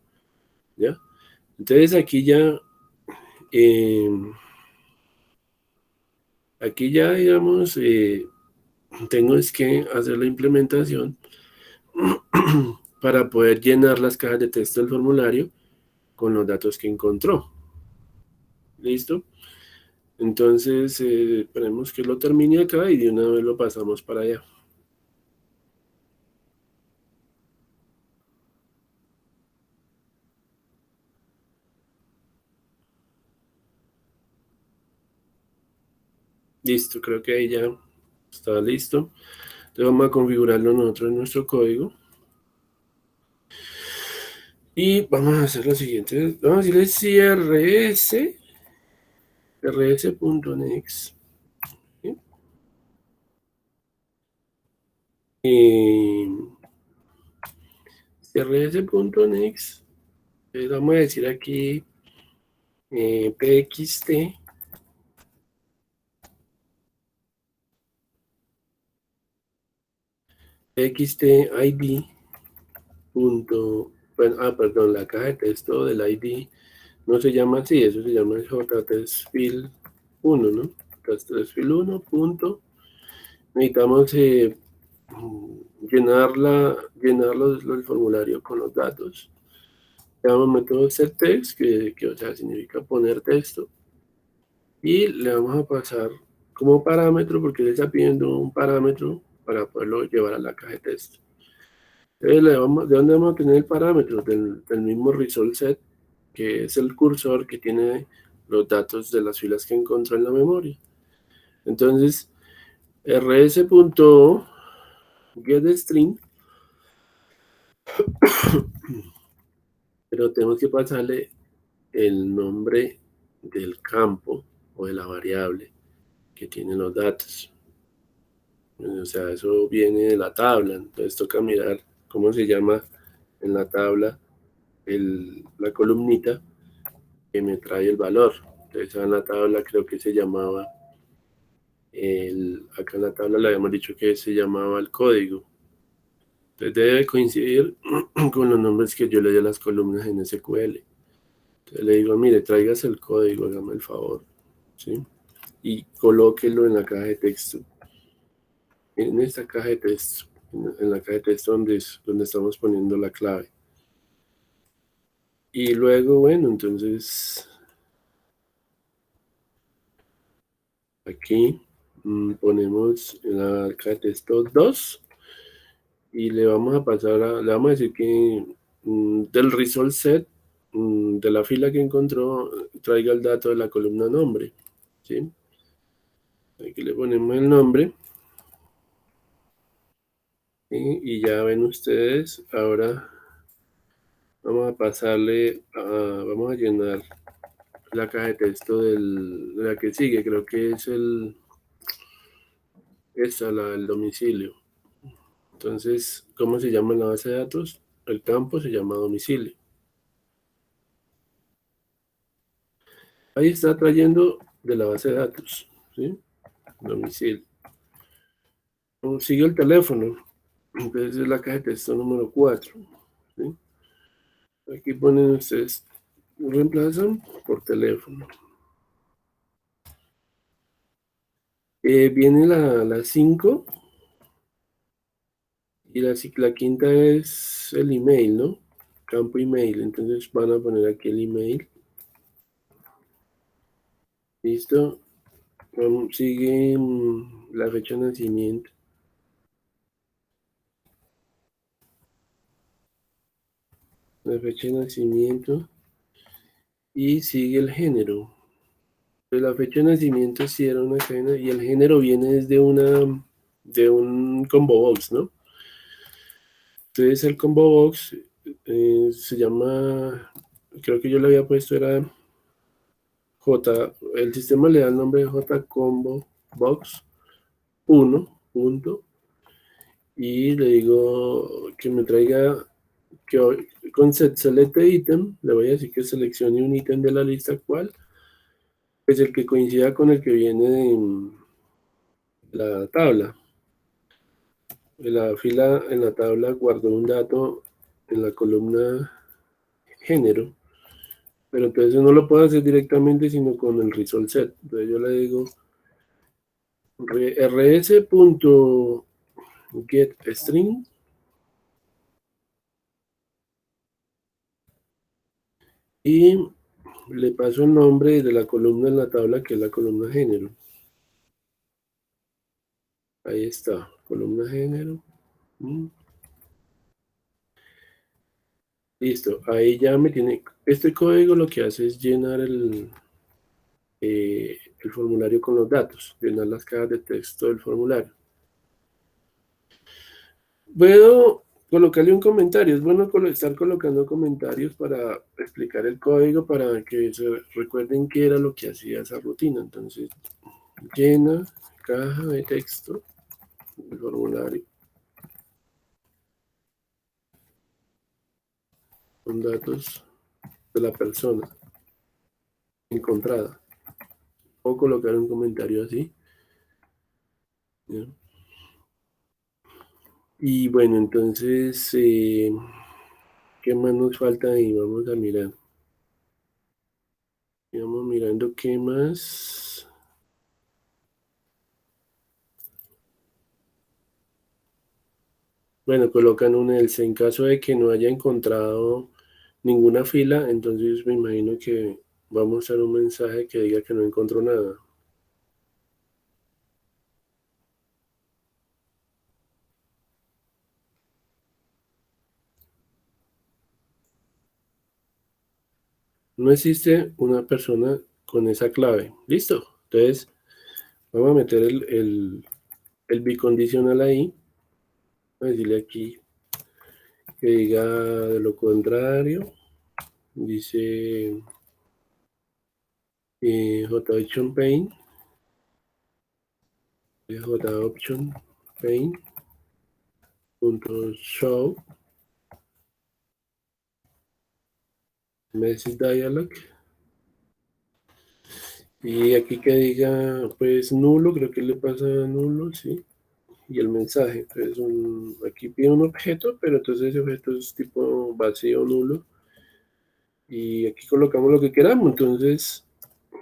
¿ya? Entonces eh, aquí ya digamos, tengo es que hacer la implementación para poder llenar las cajas de texto del formulario con los datos que encontró. ¿Listo? Entonces, esperemos que lo termine acá y de una vez lo pasamos para allá. Listo, creo que ahí ya está listo. Entonces vamos a configurarlo nosotros en nuestro código. Y vamos a hacer lo siguiente. Vamos a decirle CRS, rs.next. ¿Sí? CRS.next. Vamos a decir aquí pxt, pxt id. Bueno, perdón, la caja de texto del ID no se llama así, eso se llama J3Fill1, ¿no? J3Fill1 punto. Necesitamos llenar el formulario con los datos. Llamamos método setText, que o sea, significa poner texto. Y le vamos a pasar como parámetro, porque le está pidiendo un parámetro para poderlo llevar a la caja de texto. Entonces, ¿de dónde vamos a tener el parámetro? Del mismo result set, que es el cursor que tiene los datos de las filas que encontró en la memoria. Entonces, rs.getString, pero tenemos que pasarle el nombre del campo o de la variable que tiene los datos. O sea, eso viene de la tabla, entonces toca mirar cómo se llama en la tabla la columnita que me trae el valor. Entonces en la tabla creo que se llamaba, acá en la tabla le habíamos dicho que se llamaba el código. Entonces debe coincidir con los nombres que yo le di a las columnas en SQL. Entonces le digo, mire, traigas el código, hágame el favor, ¿sí? Y colóquelo en la caja de texto. En esta caja de texto, en la caja de texto donde estamos poniendo la clave. Y luego, bueno, entonces aquí ponemos en la caja de texto 2 y le vamos a le vamos a decir que del result set de la fila que encontró traiga el dato de la columna nombre, ¿sí? Aquí le ponemos el nombre y ya ven ustedes, ahora vamos a pasarle, vamos a llenar la caja de texto de la que sigue, creo que es el domicilio. Entonces, ¿cómo se llama la base de datos? El campo se llama domicilio. Ahí está trayendo de la base de datos, ¿sí? Domicilio. Sigue el teléfono, entonces es la caja de texto número 4, ¿sí? Aquí ponen ustedes, reemplazan por teléfono. Viene la 5 y la quinta es el email, ¿no? Campo email, entonces van a poner aquí el email. Listo. Sigue la fecha de nacimiento. La fecha de nacimiento y sigue el género. Pues la fecha de nacimiento sí era una cadena y el género viene desde de un combo box, ¿no? Entonces el combo box se llama, creo que yo le había puesto era el sistema le da el nombre de JCombo Box 1 punto, y le digo que me traiga, con set select item, le voy a decir que seleccione un ítem de la lista, ¿cuál? Pues el que coincida con el que viene de la tabla. En la fila, en la tabla guardo un dato en la columna género, pero entonces no lo puedo hacer directamente, sino con el result set. Entonces yo le digo rs.getString y le paso el nombre de la columna en la tabla, que es la columna género. Ahí está, columna género. Listo, ahí ya me tiene. Este código lo que hace es llenar el formulario con los datos, llenar las cajas de texto del formulario. Puedo colocarle un comentario. Es bueno estar colocando comentarios para explicar el código, para que se recuerden qué era lo que hacía esa rutina. Entonces, llena caja de texto del formulario con datos de la persona encontrada. O colocar un comentario así. ¿Ya? Y bueno, entonces, ¿qué más nos falta ahí? Vamos a mirar. Vamos mirando qué más. Bueno, colocan un else en caso de que no haya encontrado ninguna fila, entonces me imagino que vamos a dar un mensaje que diga que no encontró nada. No existe una persona con esa clave. ¿Listo? Entonces, vamos a meter el bicondicional ahí. Voy a decirle aquí que diga de lo contrario. Dice JOption Pane. JOption Pane. Punto show message dialog. Y aquí que diga, pues nulo, creo que le pasa a nulo, sí. Y el mensaje, entonces aquí pide un objeto, pero entonces ese objeto es tipo vacío, nulo. Y aquí colocamos lo que queramos, entonces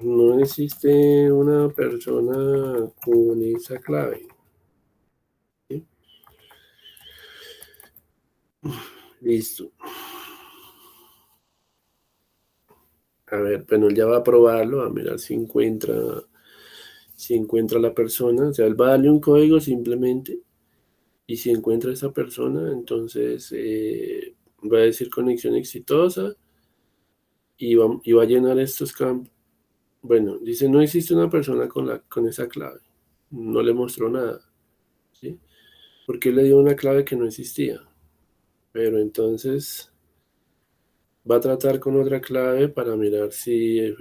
no existe una persona con esa clave. ¿Sí? Listo. A ver, bueno, él ya va a probarlo, a mirar si encuentra la persona. O sea, él va a darle un código simplemente. Y si encuentra a esa persona, entonces va a decir conexión exitosa y va a llenar estos campos. Bueno, dice no existe una persona con esa clave. No le mostró nada, ¿sí? Porque le dio una clave que no existía. Pero entonces va a tratar con otra clave para mirar si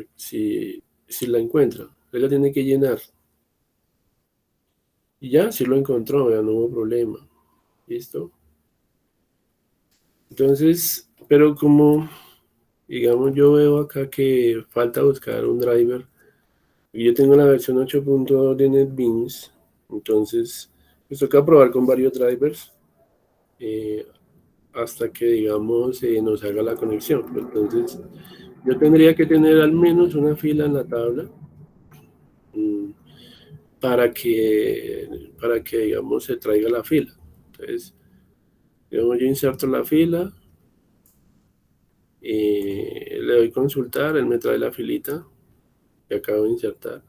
la encuentra. Él la tiene que llenar. Y ya, si lo encontró, ya no hubo problema. ¿Listo? Entonces, pero como digamos, yo veo acá que falta buscar un driver. Y yo tengo la versión 8.2 de NetBeans. Entonces, pues toca probar con varios drivers eh, hasta que, digamos, nos haga la conexión. Entonces, yo tendría que tener al menos una fila en la tabla mm, para que, digamos, se traiga la fila. Entonces, digamos, yo inserto la fila, le doy consultar, él me trae la filita que acabo de insertar.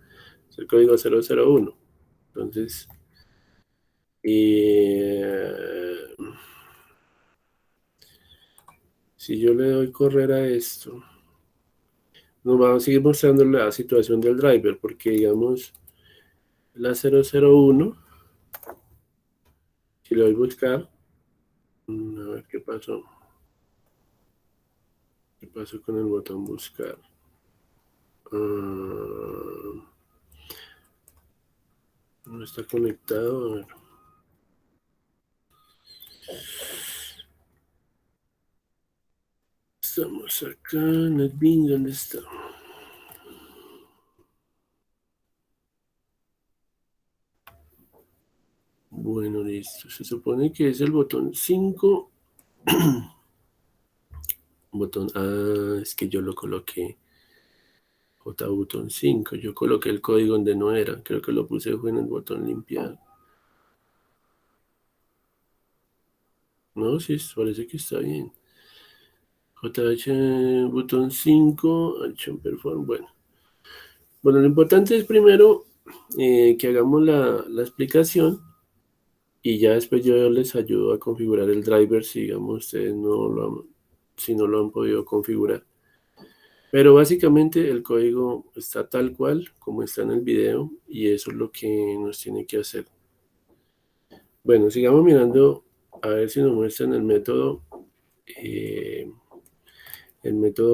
Es el código 001. Entonces, si yo le doy correr a esto, nos va a seguir mostrando la situación del driver, porque digamos, la 001, si le doy buscar, a ver qué pasó. ¿Qué pasó con el botón buscar? No está conectado. A ver. Estamos acá, NetBeans, ¿dónde está? Bueno, listo. Se supone que es el botón 5. Botón. Ah, es que yo lo coloqué. J botón 5. Yo coloqué el código donde no era. Creo que lo puse fue en el botón limpiar. No, sí, parece que está bien. JH botón 5. Action perform. Bueno, lo importante es primero que hagamos la explicación y ya después yo les ayudo a configurar el driver si, digamos, ustedes si no lo han podido configurar. Pero básicamente el código está tal cual como está en el video y eso es lo que nos tiene que hacer. Bueno, sigamos mirando a ver si nos muestran el método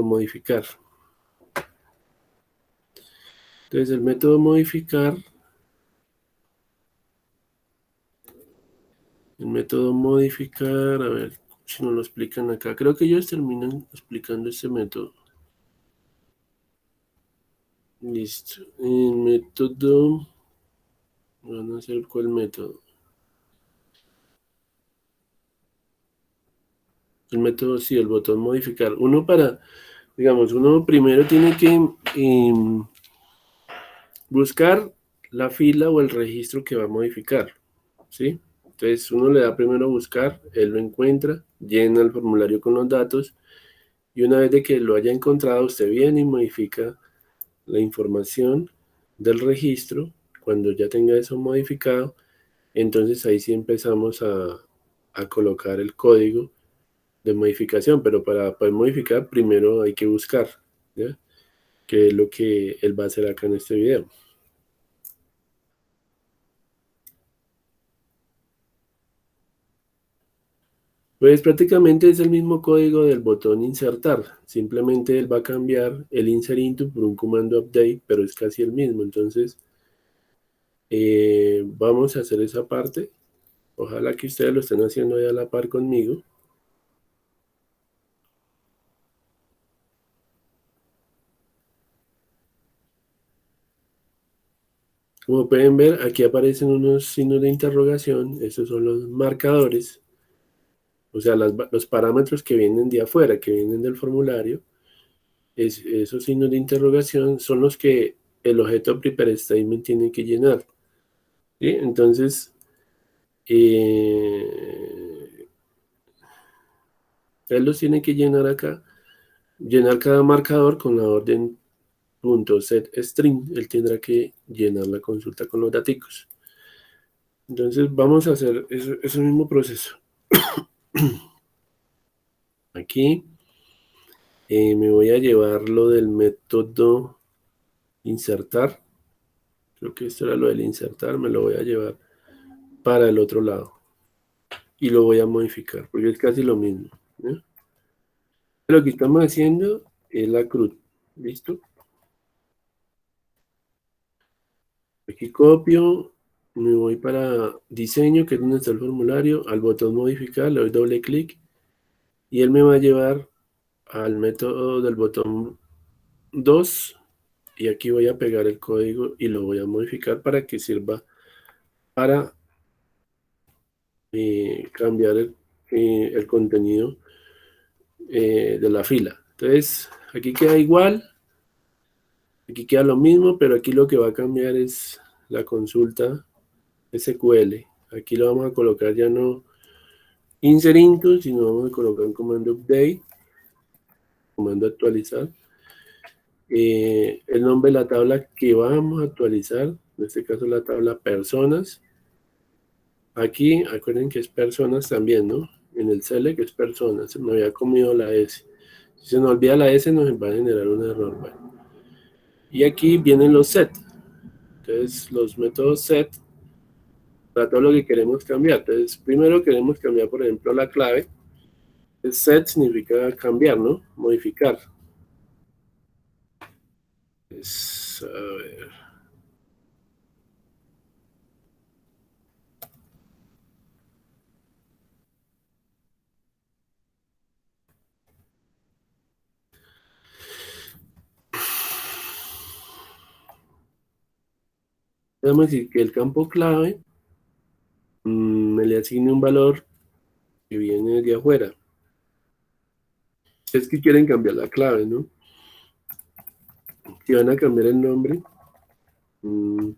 modificar. Entonces el método modificar, a ver si nos lo explican acá. Creo que ellos terminan explicando este método. Listo. El método, van a hacer cuál método. El método, sí, el botón modificar. Uno primero tiene que buscar la fila o el registro que va a modificar, ¿sí? Entonces uno le da primero a buscar, él lo encuentra, llena el formulario con los datos y una vez de que lo haya encontrado, usted viene y modifica la información del registro. Cuando ya tenga eso modificado, entonces ahí sí empezamos a colocar el código de modificación, pero para poder modificar primero hay que buscar, ¿ya? Que es lo que él va a hacer acá en este video. Pues prácticamente es el mismo código del botón insertar, simplemente él va a cambiar el insert into por un comando update, pero es casi el mismo. Entonces vamos a hacer esa parte. Ojalá que ustedes lo estén haciendo ahí a la par conmigo. Como pueden ver, aquí aparecen unos signos de interrogación. Estos son los marcadores, o sea, los parámetros que vienen de afuera, que vienen del formulario. Esos signos de interrogación son los que el objeto prepare statement tiene que llenar, ¿sí? Entonces, él los tiene que llenar acá, llenar cada marcador con la orden .setString. Él tendrá que llenar la consulta con los datos. Entonces, vamos a hacer ese mismo proceso. Aquí me voy a llevar lo del método insertar. Creo que esto era lo del insertar, me lo voy a llevar para el otro lado. Y lo voy a modificar, porque es casi lo mismo, ¿no? Lo que estamos haciendo es la cruz. ¿Listo? Aquí copio, me voy para diseño, que es donde está el formulario, al botón modificar, le doy doble clic y él me va a llevar al método del botón 2 y aquí voy a pegar el código y lo voy a modificar para que sirva para cambiar el contenido de la fila. Entonces, aquí queda igual, aquí queda lo mismo, pero aquí lo que va a cambiar es la consulta SQL. Aquí lo vamos a colocar ya no insert into, sino vamos a colocar un comando update, comando actualizar. El nombre de la tabla que vamos a actualizar, en este caso la tabla personas. Aquí, acuerden que es personas también, ¿no? En el select es personas, se me había comido la S. Si se nos olvida la S, nos va a generar un error. Bueno. Y aquí vienen los set. Entonces, los métodos set para todo lo que queremos cambiar. Entonces, primero queremos cambiar, por ejemplo, la clave. Set significa cambiar, ¿no? Modificar. A ver. Vamos a decir que el campo clave me le asigne un valor que viene de afuera. Es que quieren cambiar la clave, ¿no? Si van a cambiar el nombre, mm,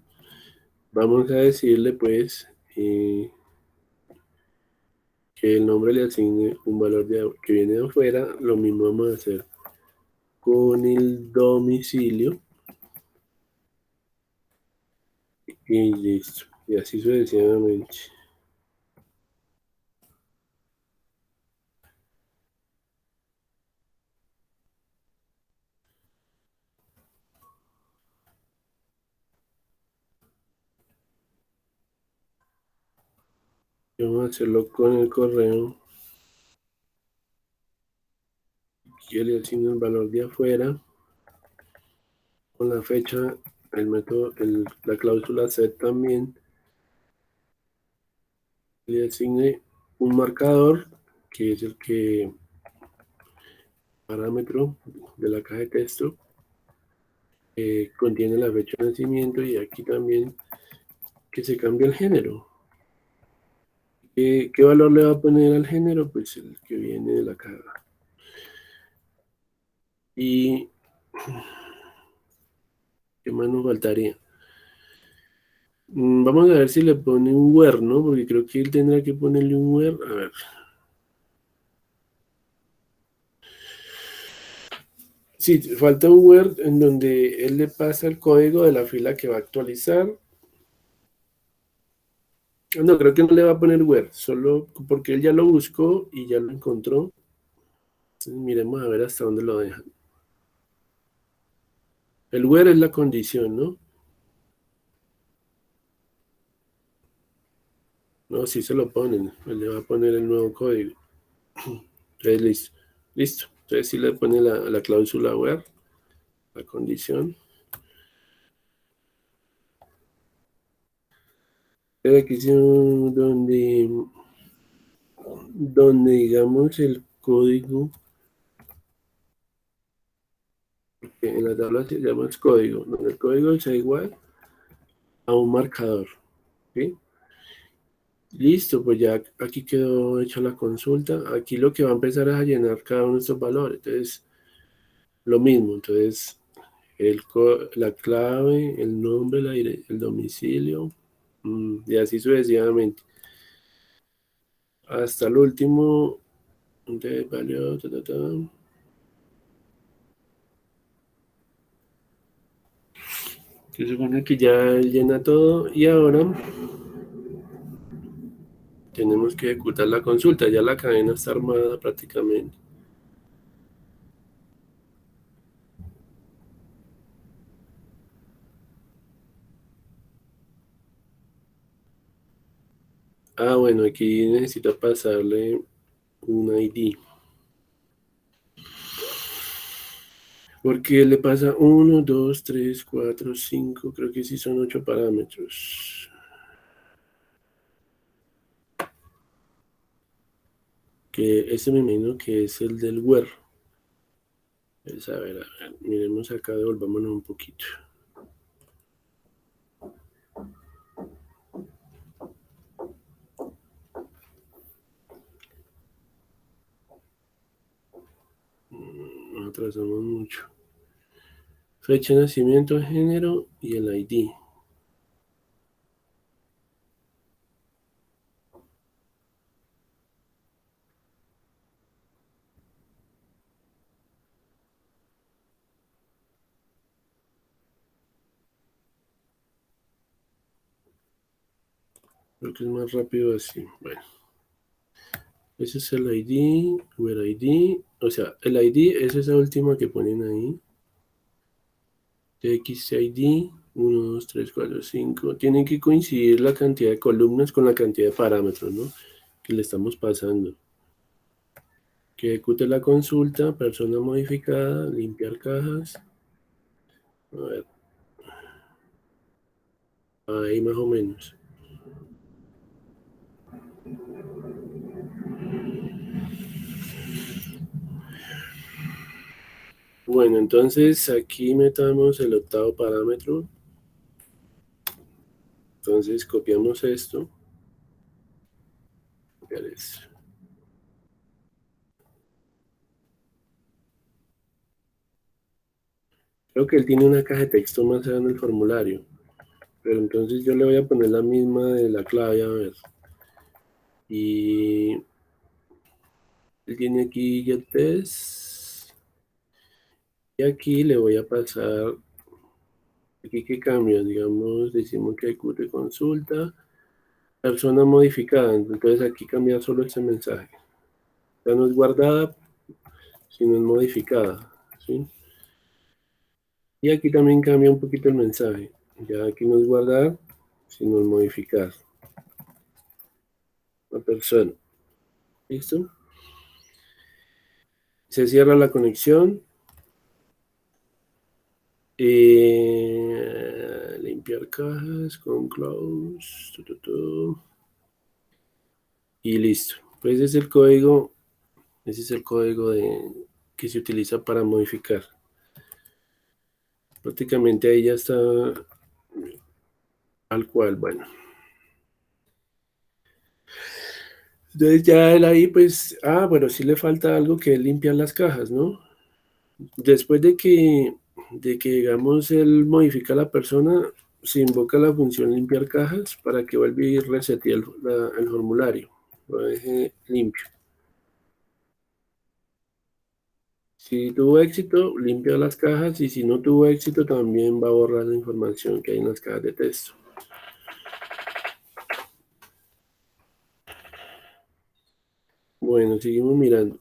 vamos a decirle pues que el nombre le asigne un valor que viene de afuera. Lo mismo vamos a hacer con el domicilio y listo. Y así sucesivamente. Vamos a hacerlo con el correo que le asigne el valor de afuera con la fecha, el método, la cláusula set también le asigne un marcador que es el que parámetro de la caja de texto contiene la fecha de nacimiento y aquí también que se cambie el género. ¿Qué valor le va a poner al género? Pues el que viene de la caja. ¿Y qué más nos faltaría? Vamos a ver si le pone un where, ¿no? Porque creo que él tendrá que ponerle un where. A ver. Sí, falta un where en donde él le pasa el código de la fila que va a actualizar. No, creo que no le va a poner where, solo porque él ya lo buscó y ya lo encontró. Entonces, miremos a ver hasta dónde lo dejan. El where es la condición, ¿no? No, sí se lo ponen. Él le va a poner el nuevo código. Entonces, listo. Listo. Entonces, sí le pone la cláusula where, la condición. Pero aquí sí, donde digamos el código, que en la tabla se llama código, donde el código sea igual a un marcador. ¿Sí? Listo, pues ya aquí quedó hecha la consulta. Aquí lo que va a empezar es a llenar cada uno de estos valores. Entonces, lo mismo. Entonces, la clave, el nombre, el domicilio, y así sucesivamente. Hasta el último, entonces valió, se supone que ya llena todo y ahora tenemos que ejecutar la consulta. Ya la cadena está armada prácticamente. Ah, bueno, aquí necesito pasarle un ID. Porque le pasa uno, 2, 3, 4, 5, creo que sí son 8 parámetros. Que ese me imagino que es el del where. Pues a ver, miremos acá, devolvámonos un poquito. Nos atrasamos mucho. Fecha de nacimiento, género y el ID. Creo que es más rápido así. Bueno, ese es el ID, where ID. O sea, el ID es esa última que ponen ahí. TXID, 1, 2, 3, 4, 5. Tienen que coincidir la cantidad de columnas con la cantidad de parámetros, ¿no? Que le estamos pasando. Que ejecute la consulta, persona modificada, limpiar cajas. A ver, ahí más o menos. Bueno, entonces aquí metamos el octavo parámetro. Entonces copiamos esto. Copiar esto. Creo que él tiene una caja de texto más allá en el formulario. Pero entonces yo le voy a poner la misma de la clave, a ver. Y él tiene aquí get test. Y aquí le voy a pasar, aquí que cambia, digamos, decimos que hay de consulta, persona modificada. Entonces aquí cambia solo este mensaje. Ya no es guardada, sino es modificada. ¿Sí? Y aquí también cambia un poquito el mensaje. Ya aquí no es guardar, sino es modificar. La persona. ¿Listo? Se cierra la conexión. Limpiar cajas con close. Y listo. Pues ese es el código que se utiliza para modificar. Prácticamente ahí ya está al cual, bueno. Entonces ya él ahí pues, bueno, sí le falta algo que es limpiar las cajas, ¿no? Después de que digamos, él modifica a la persona, se invoca la función limpiar cajas para que vuelva y resete el formulario, lo deje limpio. Si tuvo éxito, limpia las cajas y si no tuvo éxito, también va a borrar la información que hay en las cajas de texto. Bueno, seguimos mirando.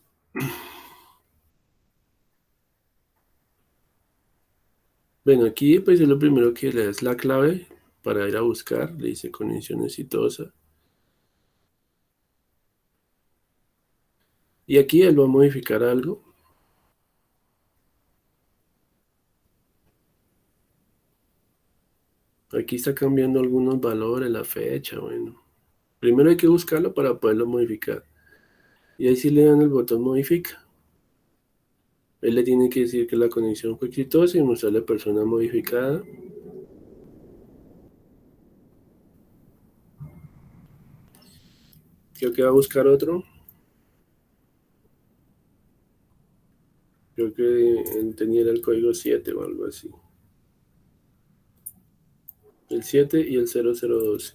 Bueno, aquí pues es lo primero que le das la clave para ir a buscar, le dice conexión exitosa. Y aquí él va a modificar algo. Aquí está cambiando algunos valores, la fecha, bueno. Primero hay que buscarlo para poderlo modificar. Y ahí sí le dan el botón modifica. Él le tiene que decir que la conexión fue exitosa y mostrarle persona modificada. Creo que va a buscar otro. Creo que él tenía el código 7 o algo así. El 7 y el 0012.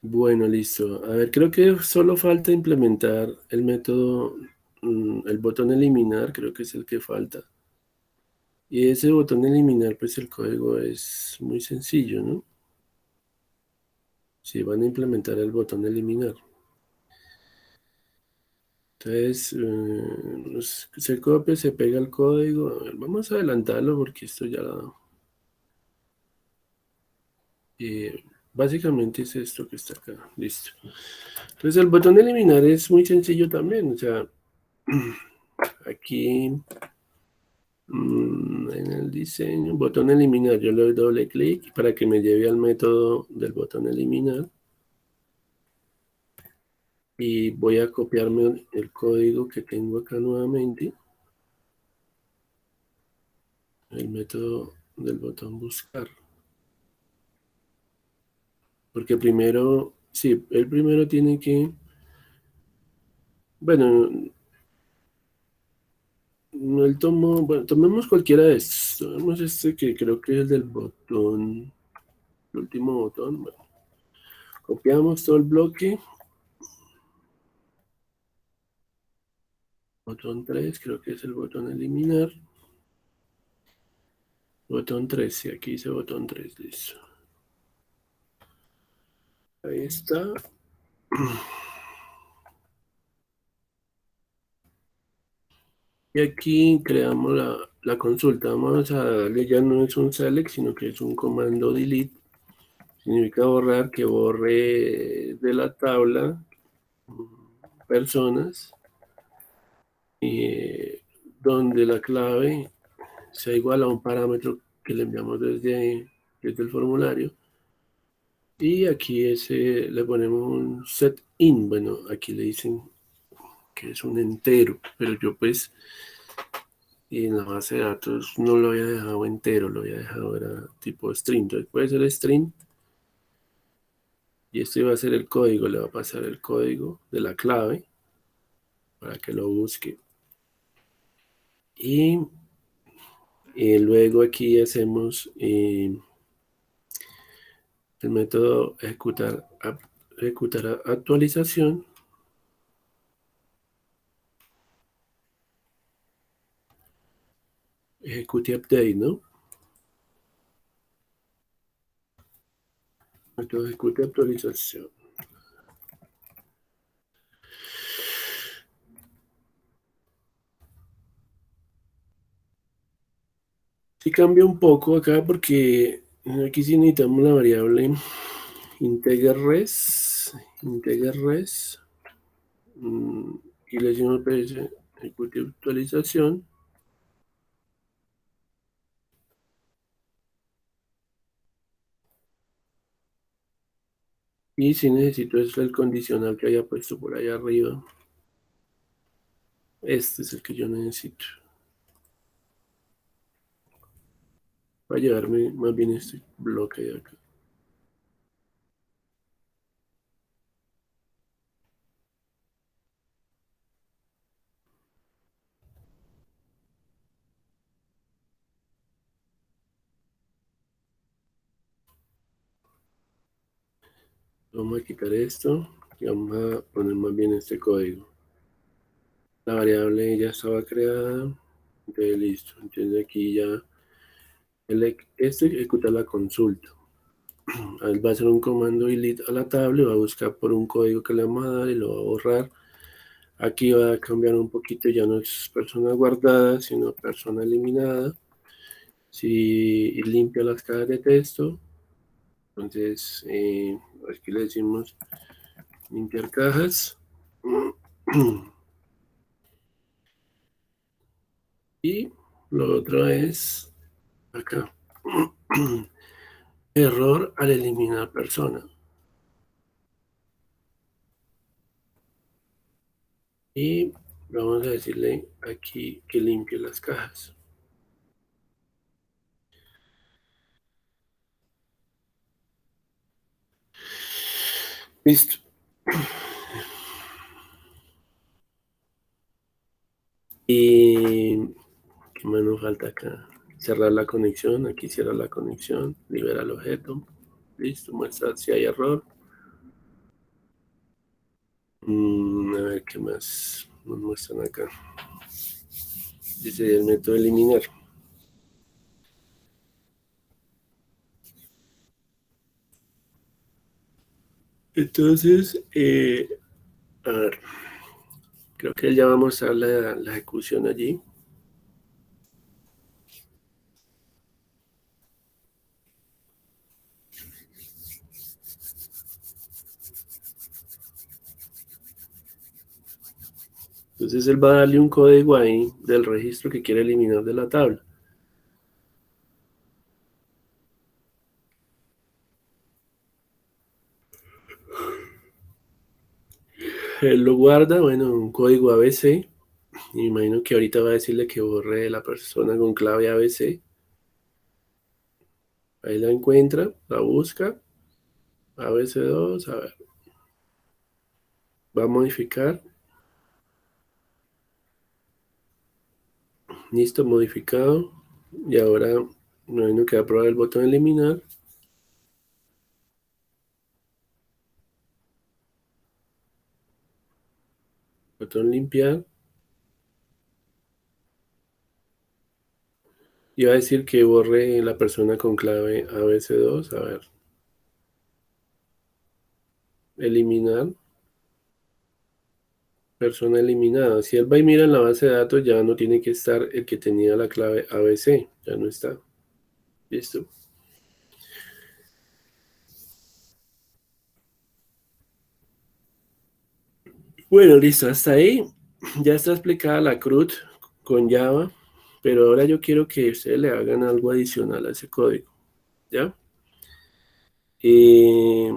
Bueno, listo. A ver, creo que solo falta implementar el método, el botón eliminar, creo que es el que falta. Y ese botón eliminar, pues el código es muy sencillo, ¿no? Si van a implementar el botón eliminar. Entonces, se copia, se pega el código. A ver, vamos a adelantarlo porque esto ya... básicamente es esto que está acá. Listo. Entonces, el botón eliminar es muy sencillo también. O sea, aquí en el diseño, botón eliminar, yo le doy doble clic para que me lleve al método del botón eliminar. Y voy a copiarme el código que tengo acá nuevamente. El método del botón buscar. Porque primero, sí, el primero tiene que, bueno, No el tomo, bueno, tomemos cualquiera de estos. Tomemos este que creo que es el del botón, el último botón. Bueno, copiamos todo el bloque. Botón 3 creo que es el botón eliminar. Botón 3 sí, aquí dice botón 3 listo. Ahí está. Y aquí creamos la consulta. Vamos a darle, ya no es un select, sino que es un comando delete. Significa borrar, que borre de la tabla personas donde la clave sea igual a un parámetro que le enviamos desde el formulario. Y aquí le ponemos un set in. Bueno, aquí le dicen que es un entero, pero yo pues y en la base de datos no lo había dejado entero, lo había dejado era tipo string. Entonces puede ser string y esto iba a ser el código, le va a pasar el código de la clave para que lo busque. Y luego aquí hacemos el método ejecutar actualización, ejecute update, ¿no? Método ejecute actualización. Sí cambia un poco acá porque aquí sí necesitamos la variable integer res, y le decimos pues, ejecute actualización. Y si necesito es el condicional que haya puesto por allá arriba. Este es el que yo necesito. Va a llevarme más bien este bloque de acá. Vamos a quitar esto y vamos a poner más bien este código. La variable ya estaba creada. Entonces listo. Entonces aquí ya esto ejecuta la consulta. Él va a hacer un comando delete a la tabla y va a buscar por un código que le vamos a dar y lo va a borrar. Aquí va a cambiar un poquito, ya no es persona guardada, sino persona eliminada. Si limpia las cajas de texto, entonces aquí le decimos limpiar cajas. Y lo otro es acá. Error al eliminar persona. Y vamos a decirle aquí que limpie las cajas. Listo. Y ¿qué más nos falta acá? Cerrar la conexión. Aquí cierra la conexión. Libera el objeto. Listo. Muestra si hay error. A ver qué más nos muestran acá. Dice el método eliminar. Entonces, a ver, creo que ya vamos a mostrar la ejecución allí. Entonces él va a darle un código ahí del registro que quiere eliminar de la tabla. Él lo guarda, bueno, un código ABC. Y me imagino que ahorita va a decirle que borre la persona con clave ABC. Ahí la encuentra, la busca. ABC2, a ver. Va a modificar. Listo, modificado. Y ahora no queda probar el botón eliminar. Botón limpiar. Y va a decir que borre la persona con clave ABC2. A ver. Eliminar. Persona eliminada. Si él va y mira en la base de datos, ya no tiene que estar el que tenía la clave ABC. Ya no está. Listo. Bueno, listo. Hasta ahí ya está explicada la CRUD con Java. Pero ahora yo quiero que ustedes le hagan algo adicional a ese código. ¿Ya? Eh,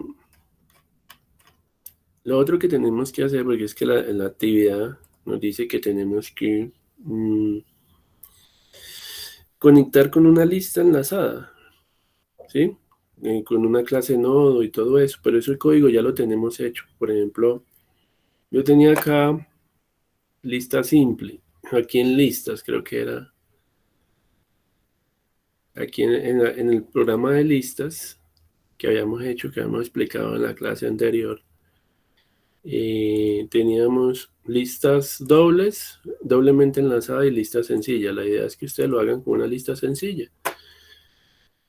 lo otro que tenemos que hacer, porque es que la actividad nos dice que tenemos que conectar con una lista enlazada, ¿sí? Con una clase nodo y todo eso, pero eso el código ya lo tenemos hecho. Por ejemplo, yo tenía acá lista simple, aquí en listas creo que era, aquí en el programa de listas que habíamos hecho, que habíamos explicado en la clase anterior. Teníamos listas dobles, doblemente enlazadas y listas sencillas. La idea es que ustedes lo hagan con una lista sencilla.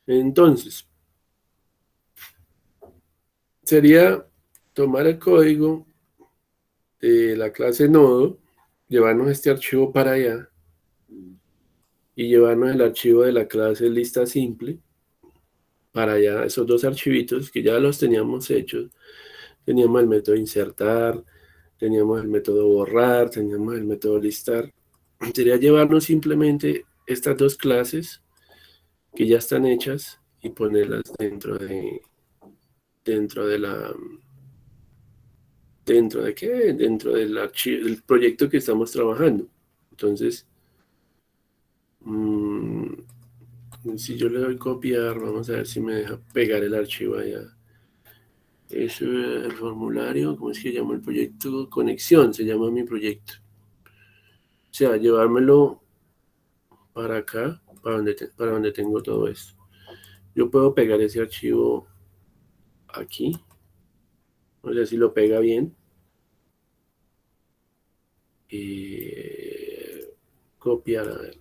Entonces, sería tomar el código de la clase nodo, llevarnos este archivo para allá y llevarnos el archivo de la clase lista simple para allá, esos dos archivitos que ya los teníamos hechos. Teníamos el método insertar, teníamos el método borrar, teníamos el método listar. Sería llevarnos simplemente estas dos clases que ya están hechas y ponerlas dentro de la dentro de qué, dentro del archivo, del proyecto que estamos trabajando. Entonces, mmm, si yo le doy copiar, vamos a ver si me deja pegar el archivo allá. Es el formulario, ¿cómo es que llama el proyecto? Conexión, se llama mi proyecto. O sea, llevármelo para acá, para donde tengo todo esto. Yo puedo pegar ese archivo aquí, no sé si lo pega bien. Copiar, a ver.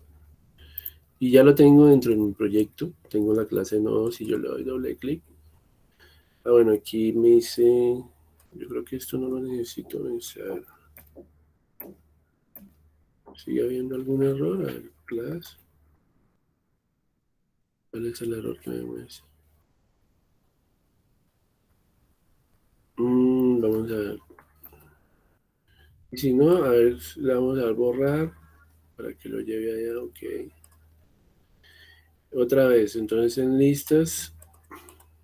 Y ya lo tengo dentro de mi proyecto. Tengo la clase nodos y yo le doy doble clic. Ah, bueno, aquí me dice, yo creo que esto no lo necesito vencer. ¿Sigue habiendo algún error? A ver, class. ¿Cuál es el error que me muestra? Vamos a ver. Y si no, a ver, le vamos a dar borrar para que lo lleve allá, ok. Otra vez, entonces en listas,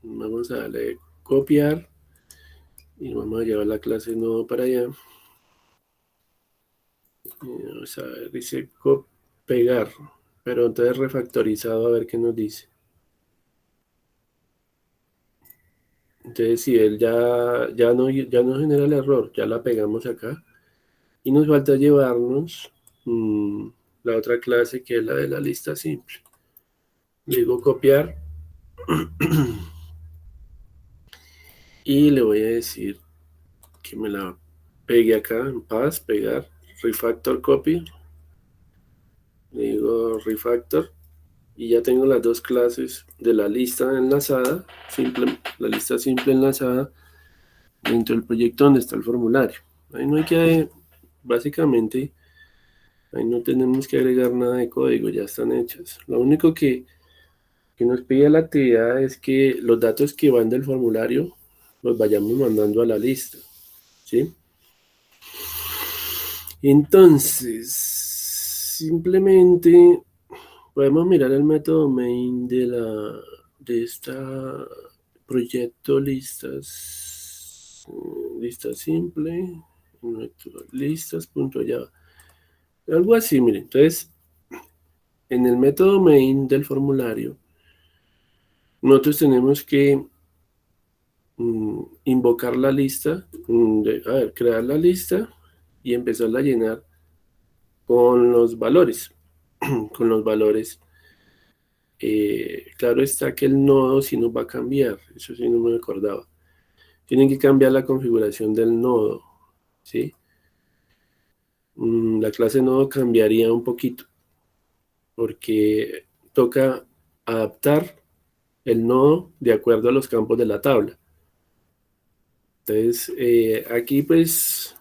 vamos a darle copiar y vamos a llevar la clase nodo para allá. Vamos a ver, dice pegar, pero entonces refactorizado a ver qué nos dice. Entonces si él ya no genera el error, ya la pegamos acá. Y nos falta llevarnos la otra clase que es la de la lista simple. Le digo copiar y le voy a decir que me la pegue acá en paz, pegar, refactor copy. Le digo refactor y ya tengo las dos clases de la lista enlazada, la lista simple enlazada dentro del proyecto donde está el formulario. Ahí no hay que, básicamente, ahí no tenemos que agregar nada de código, ya están hechas. Lo único que nos pide la actividad es que los datos que van del formulario los vayamos mandando a la lista, ¿sí? Entonces, simplemente podemos mirar el método main de esta proyecto listas, lista simple, listas.java. Algo así, miren. Entonces, en el método main del formulario, nosotros tenemos que invocar la lista, a ver, crear la lista y empezarla a llenar con los valores. con los valores. Claro está que el nodo sí nos va a cambiar, eso sí no me acordaba. Tienen que cambiar la configuración del nodo, ¿sí? La clase nodo cambiaría un poquito, porque toca adaptar el nodo de acuerdo a los campos de la tabla. Entonces, aquí pues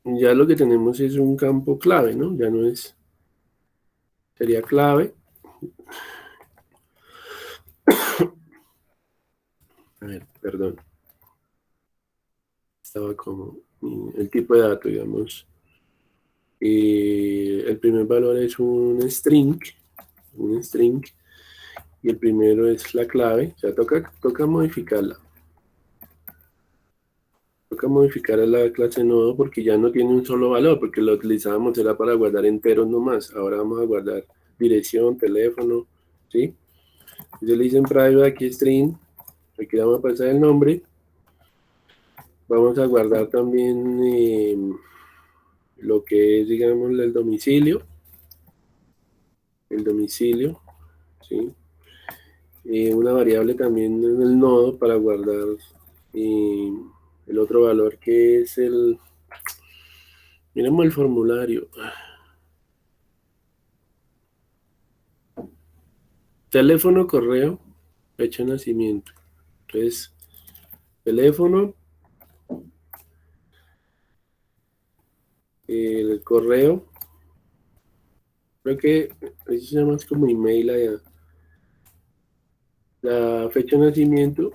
ya lo que tenemos es un campo clave, ¿no? Ya no es, sería clave. A ver, perdón. Estaba como el tipo de dato, digamos. El primer valor es un string, y el primero es la clave. O sea, toca modificarla. Toca modificar a la clase nodo porque ya no tiene un solo valor, porque lo utilizábamos era para guardar enteros nomás. Ahora vamos a guardar dirección, teléfono, ¿sí? Entonces le dicen private aquí string, aquí vamos a pasar el nombre. Vamos a guardar también lo que es, digamos, el domicilio, ¿sí? Una variable también en el nodo para guardar el otro valor que es miremos el formulario. Teléfono, correo, fecha de nacimiento. Entonces, teléfono, el correo, creo que eso se llama como email allá. La fecha de nacimiento,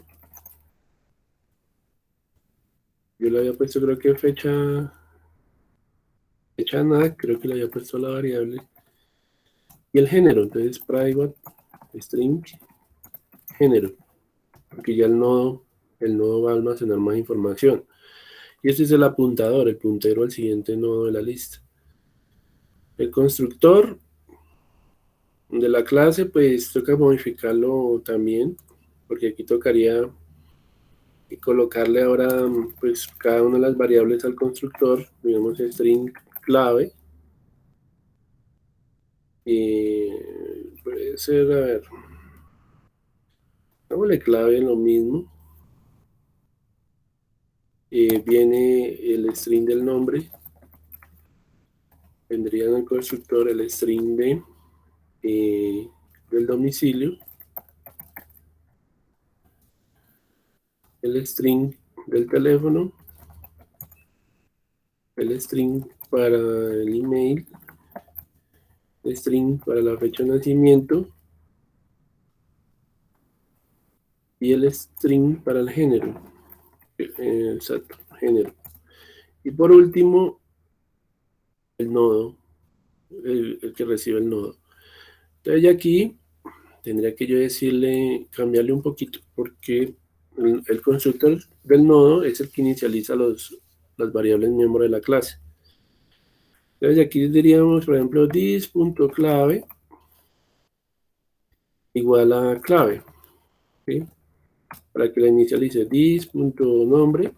yo le había puesto creo que fecha nada, creo que le había puesto la variable. Y el género, entonces private string género, porque ya el nodo va a almacenar más información. Y este es el apuntador, el puntero al siguiente nodo de la lista. El constructor de la clase, pues toca modificarlo también, porque aquí tocaría colocarle ahora pues cada una de las variables al constructor, digamos string clave, y puede ser, a ver, hagámosle clave lo mismo, viene el string del nombre, vendría en el constructor el string del domicilio, el string del teléfono, el string para el email, el string para la fecha de nacimiento y el string para el género. Exacto, género. Y por último, el nodo, el que recibe el nodo. Entonces ya aquí tendría que yo decirle, cambiarle un poquito, porque el constructor del nodo es el que inicializa las variables miembros de la clase. Entonces aquí diríamos, por ejemplo, this.clave igual a clave, ¿sí? Para que la inicialice this.nombre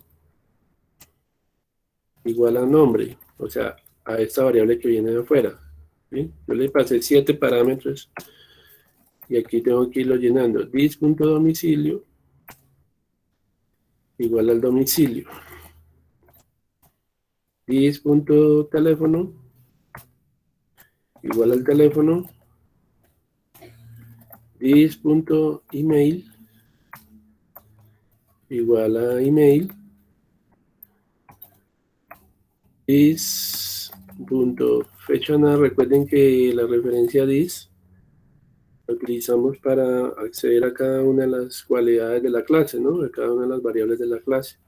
igual a nombre, o sea, a esta variable que viene de afuera, ¿sí? Yo le pasé 7 parámetros y aquí tengo que irlo llenando. This.domicilio igual al domicilio. This.teléfono igual al teléfono. This.email igual a email. This.fecha nada, recuerden que la referencia this la utilizamos para acceder a cada una de las cualidades de la clase, ¿no? A cada una de las variables de la clase.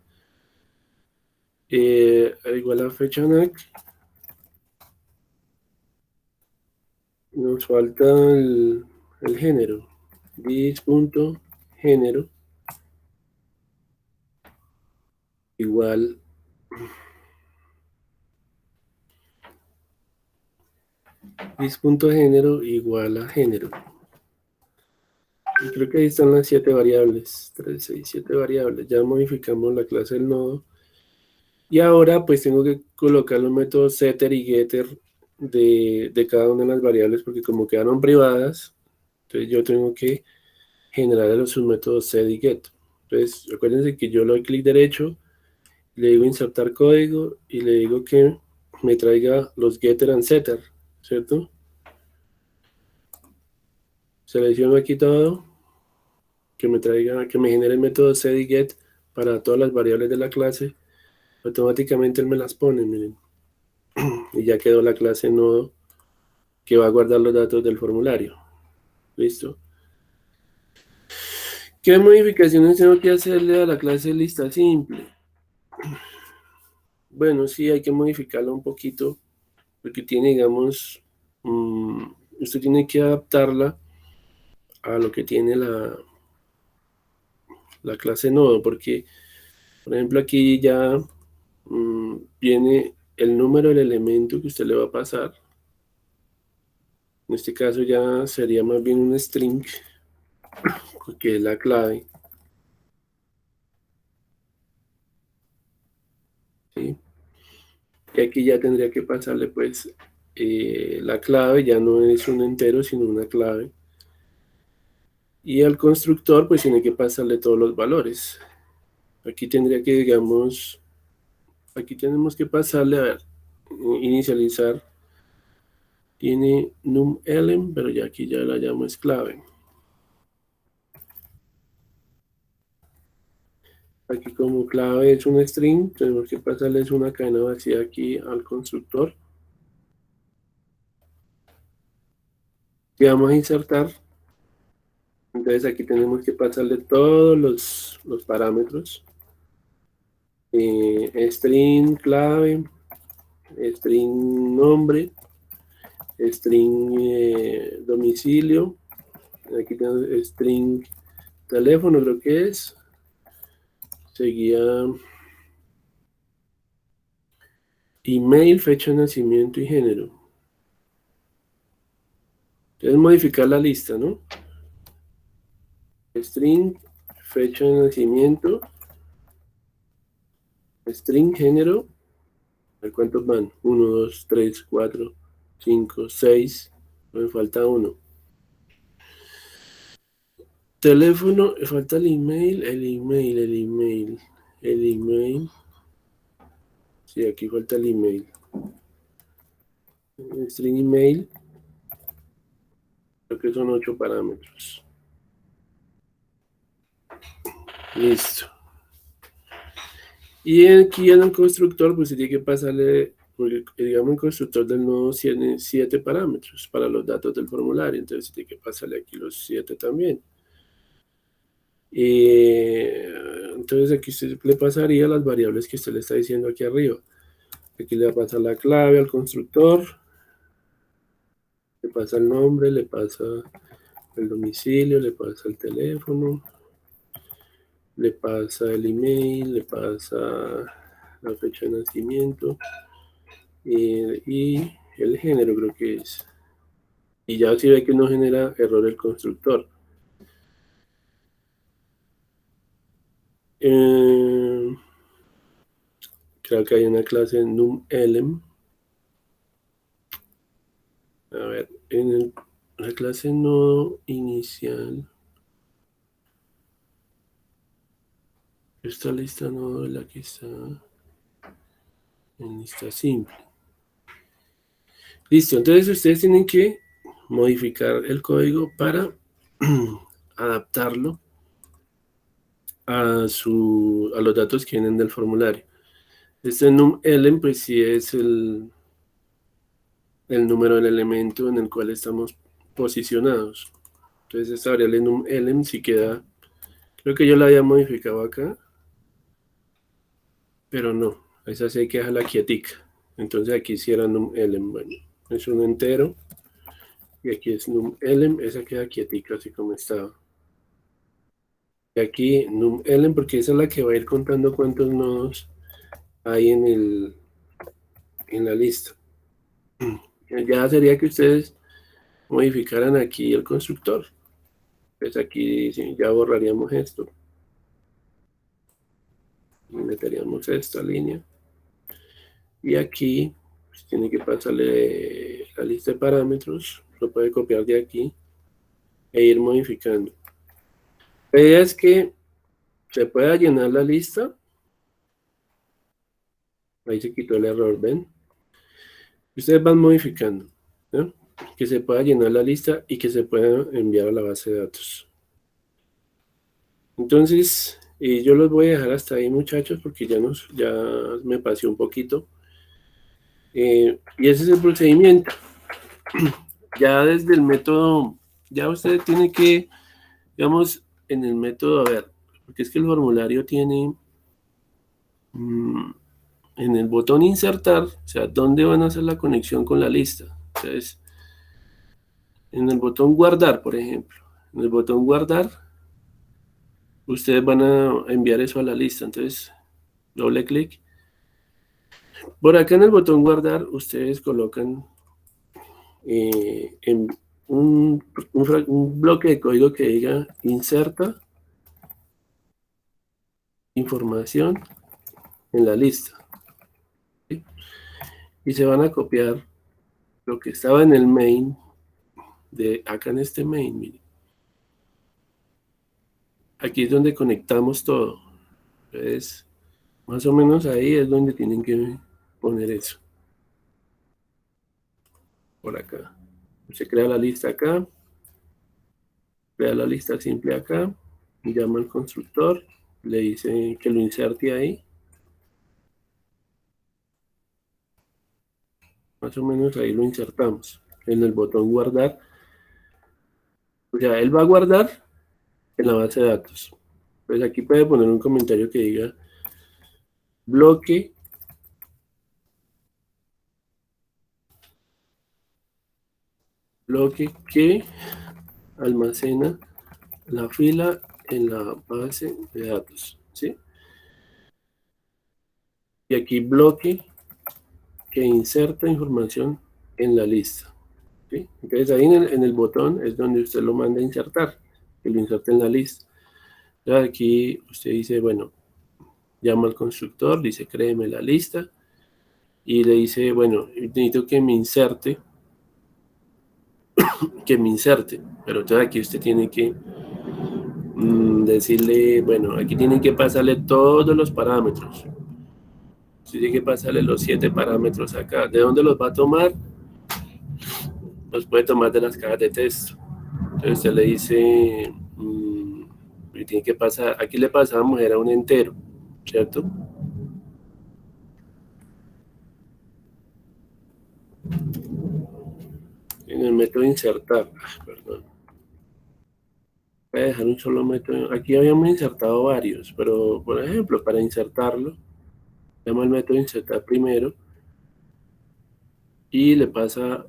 Igual a fecha NAC. Nos falta el género. This.género igual this.género igual a género. Y creo que ahí están las 7 variables. 3, 6, 7 variables. Ya modificamos la clase del nodo. Y ahora pues tengo que colocar los métodos setter y getter de cada una de las variables, porque como quedaron privadas, entonces yo tengo que generar los submétodos sed y get. Entonces, acuérdense que yo le doy clic derecho, le digo insertar código y le digo que me traiga los getter and setter, ¿cierto? Selecciono aquí todo, que me traiga, que me genere el método sed y get para todas las variables de la clase. Automáticamente él me las pone, miren. Y ya quedó la clase nodo que va a guardar los datos del formulario. Listo. ¿Qué modificaciones tengo que hacerle a la clase lista simple? Bueno, sí, hay que modificarla un poquito, porque tiene, digamos, usted tiene que adaptarla a lo que tiene la clase nodo, porque, por ejemplo, aquí ya viene el número del elemento que usted le va a pasar. En este caso ya sería más bien un string, que es la clave. ¿Sí? Y aquí ya tendría que pasarle pues la clave, ya no es un entero, sino una clave. Y al constructor pues tiene que pasarle todos los valores. Aquí tendría que, digamos, aquí tenemos que pasarle, a ver, inicializar, tiene num_element, pero ya aquí ya la llamo es clave. Aquí como clave es un string, tenemos que pasarles una cadena vacía aquí al constructor. Y vamos a insertar. Entonces aquí tenemos que pasarle todos los parámetros. String clave, string nombre, string domicilio, aquí tenemos string teléfono, creo que es, seguía email, fecha de nacimiento y género. Entonces modificar la lista, ¿no? String, fecha de nacimiento, string género, a ver cuántos van, 1, 2, 3, 4, 5, 6, me falta uno. Teléfono, falta el email, el email. Sí, aquí falta el email. String email, creo que son 8 parámetros. Listo. Y aquí en el constructor, pues tiene que pasarle, porque digamos el constructor del nodo tiene 7 parámetros para los datos del formulario, entonces tiene que pasarle aquí los 7 también. Entonces aquí usted le pasaría las variables que usted le está diciendo aquí arriba. Aquí le va a pasar la clave al constructor, le pasa el nombre, le pasa el domicilio, le pasa el teléfono, le pasa el email, le pasa la fecha de nacimiento y el género creo que es. Y ya si ve que no genera error el constructor. Creo que hay una clase num_element. A ver, en la clase nodo inicial. Esta lista nodo es la que está en lista simple. Listo, entonces ustedes tienen que modificar el código para adaptarlo a los datos que vienen del formulario. Este num_element pues sí es el número del elemento en el cual estamos posicionados. Entonces esta variable num_element sí queda, creo que yo la había modificado acá, pero no, esa sí hay que dejarla quietica. Entonces aquí sí era num_element, bueno, es un entero. Y aquí es num_element, esa queda quietica así como estaba. Y aquí num_element, porque esa es la que va a ir contando cuántos nodos hay en la lista. Ya sería que ustedes modificaran aquí el constructor. Pues aquí sí, ya borraríamos esto. Y meteríamos esta línea. Y aquí tiene que pasarle la lista de parámetros, lo puede copiar de aquí e ir modificando. La idea es que se pueda llenar la lista. Ahí se quitó el error, ¿ven? Ustedes van modificando, ¿no? Que se pueda llenar la lista y que se pueda enviar a la base de datos. Entonces, yo los voy a dejar hasta ahí, muchachos, porque ya me pasé un poquito. Y ese es el procedimiento. Ya desde el método, ya usted tiene que, digamos, en el método, a ver, porque es que el formulario tiene en el botón insertar, o sea, ¿dónde van a hacer la conexión con la lista? Entonces, en el botón guardar, por ejemplo, en el botón guardar, ustedes van a enviar eso a la lista. Entonces, doble clic. Por acá en el botón guardar, ustedes colocan en un bloque de código que diga inserta información en la lista. ¿Sí? Y se van a copiar lo que estaba en el main, de acá en este main, miren. Aquí es donde conectamos todo. Entonces, más o menos ahí es donde tienen que poner eso. Por acá. Se crea la lista acá. Crea la lista simple acá. Llama al constructor. Le dice que lo inserte ahí. Más o menos ahí lo insertamos. En el botón guardar. O sea, él va a guardar en la base de datos. Pues aquí puede poner un comentario que diga bloque que almacena la fila en la base de datos, ¿sí? Y aquí bloque que inserta información en la lista, ¿sí? Entonces ahí en el botón es donde usted lo manda a insertar, que lo inserte en la lista. Entonces aquí usted dice, bueno, llama al constructor, dice créeme la lista y le dice, bueno, necesito que me inserte, pero entonces aquí usted tiene que decirle, bueno, aquí tienen que pasarle todos los parámetros. Usted tiene que pasarle los 7 parámetros acá. ¿De dónde los va a tomar? Los puede tomar de las cajas de texto. Entonces usted le dice, tiene que pasar, aquí le pasamos, era un entero, ¿cierto? En el método insertar, perdón. Voy a dejar un solo método. Aquí habíamos insertado varios, pero por ejemplo, para insertarlo, llama al método insertar primero y le pasa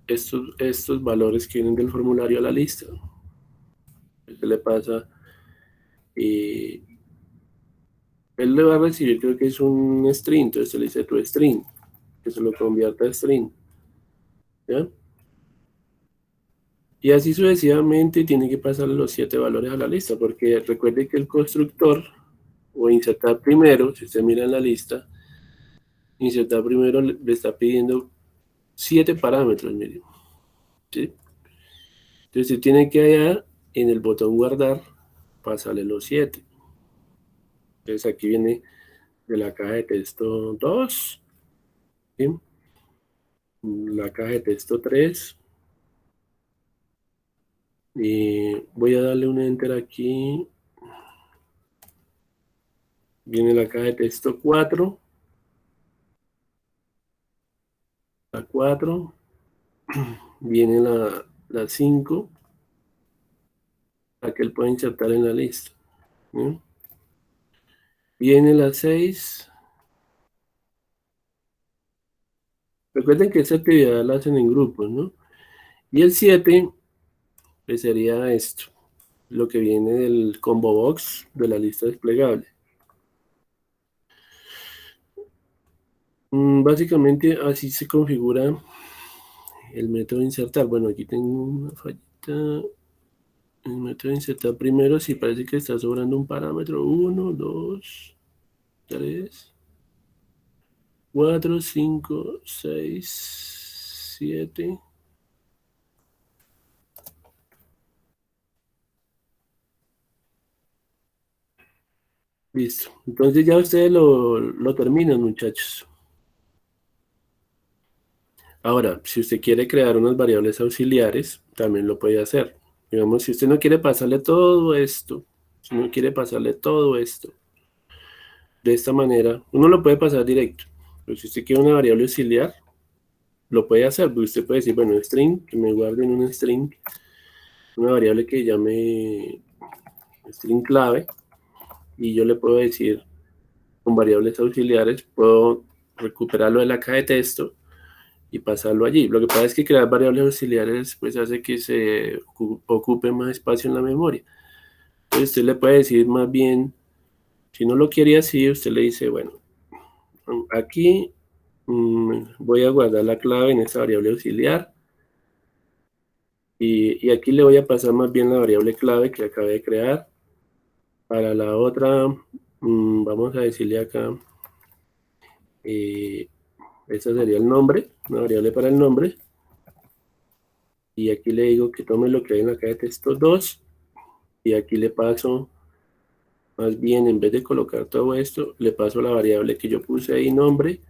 estos valores que vienen del formulario a la lista. Usted le pasa y él le va a recibir, creo que es un string, entonces se le dice tu string, que se lo convierta a string, ¿ya? Y así sucesivamente tiene que pasar los 7 valores a la lista, porque recuerde que el constructor, o insertar primero, si usted mira en la lista, insertar primero le está pidiendo 7 parámetros, miren, ¿sí? Entonces usted tiene que allá, en el botón guardar, pasarle los 7. Entonces aquí viene de la caja de texto 2, ¿sí? La caja de texto 3, y voy a darle un enter aquí. Viene la caja de texto 4, la 4, viene la 5, la que él puede insertar en la lista, ¿sí? Viene la 6. Recuerden que esta actividad la hacen en grupos, ¿no? Y el 7, pues sería esto, lo que viene del combo box de la lista desplegable. Básicamente así se configura el método insertar. Bueno, aquí tengo una fallita. El método insertar primero, si parece que está sobrando un parámetro. 1, 2, 3. 4, 5, 6, 7. Listo. Entonces ya ustedes lo terminan, muchachos. Ahora, si usted quiere crear unas variables auxiliares, también lo puede hacer. Digamos, si usted no quiere pasarle todo esto, si no quiere pasarle todo esto, de esta manera, uno lo puede pasar directo. Pero si usted quiere una variable auxiliar, lo puede hacer. Porque usted puede decir, bueno, string, que me guarde en un string, una variable que llame string clave, y yo le puedo decir, con variables auxiliares, puedo recuperarlo de la caja de texto y pasarlo allí. Lo que pasa es que crear variables auxiliares pues hace que se ocupe más espacio en la memoria. Entonces usted le puede decir más bien, si no lo quiere así, usted le dice, bueno, aquí voy a guardar la clave en esta variable auxiliar y aquí le voy a pasar más bien la variable clave que acabé de crear. Para la otra, vamos a decirle acá, esta sería el nombre, una variable para el nombre. Y aquí le digo que tome lo que hay en la caja de texto 2 y aquí le paso, más bien en vez de colocar todo esto, le paso la variable que yo puse ahí, nombre,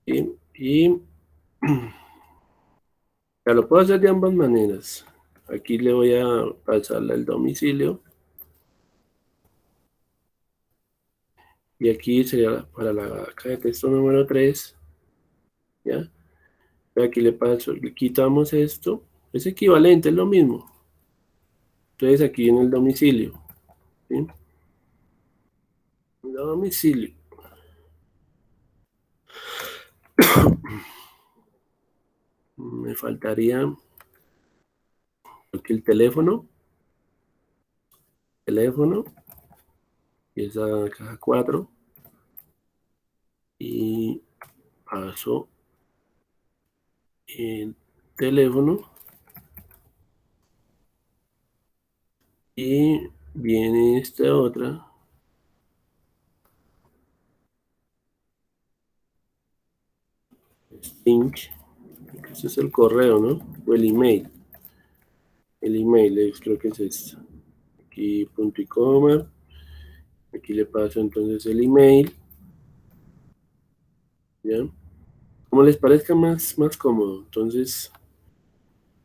y ya lo puedo hacer de ambas maneras. Aquí le voy a pasarle el domicilio y aquí sería para la caja de texto número 3, ¿ya? Aquí le paso, le quitamos esto, es equivalente, es lo mismo. Entonces aquí en el domicilio, ¿sí? Domicilio. Me faltaría aquí el teléfono, y esa caja 4, y paso el teléfono y viene esta otra, link, este es el correo, ¿no? O el email. El email creo que es esto. Aquí punto y coma. Aquí le paso entonces el email. ¿Ya? Como les parezca más cómodo. Entonces,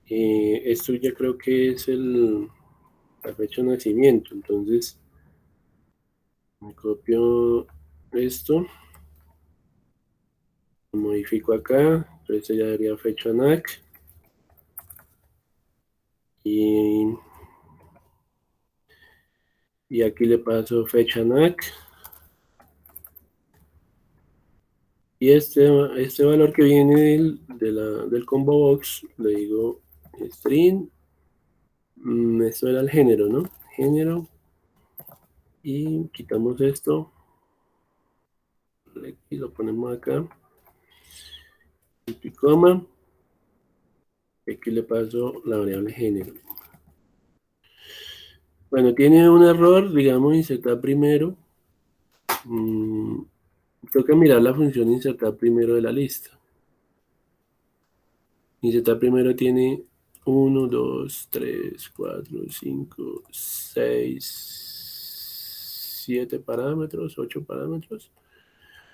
esto ya creo que es la fecha de nacimiento. Entonces, me copio esto, lo modifico acá. Entonces ya daría fecha NAC. Y aquí le paso fecha NAC. Y este valor que viene del combo box, le digo string, esto era el género, ¿no? Género, y quitamos esto, y lo ponemos acá, y coma, y aquí le paso la variable género. Bueno, tiene un error, digamos, insertar primero. Toca mirar la función insertar primero de la lista. Insertar primero tiene 1, 2, 3, 4, 5, 6, 7 parámetros, 8 parámetros.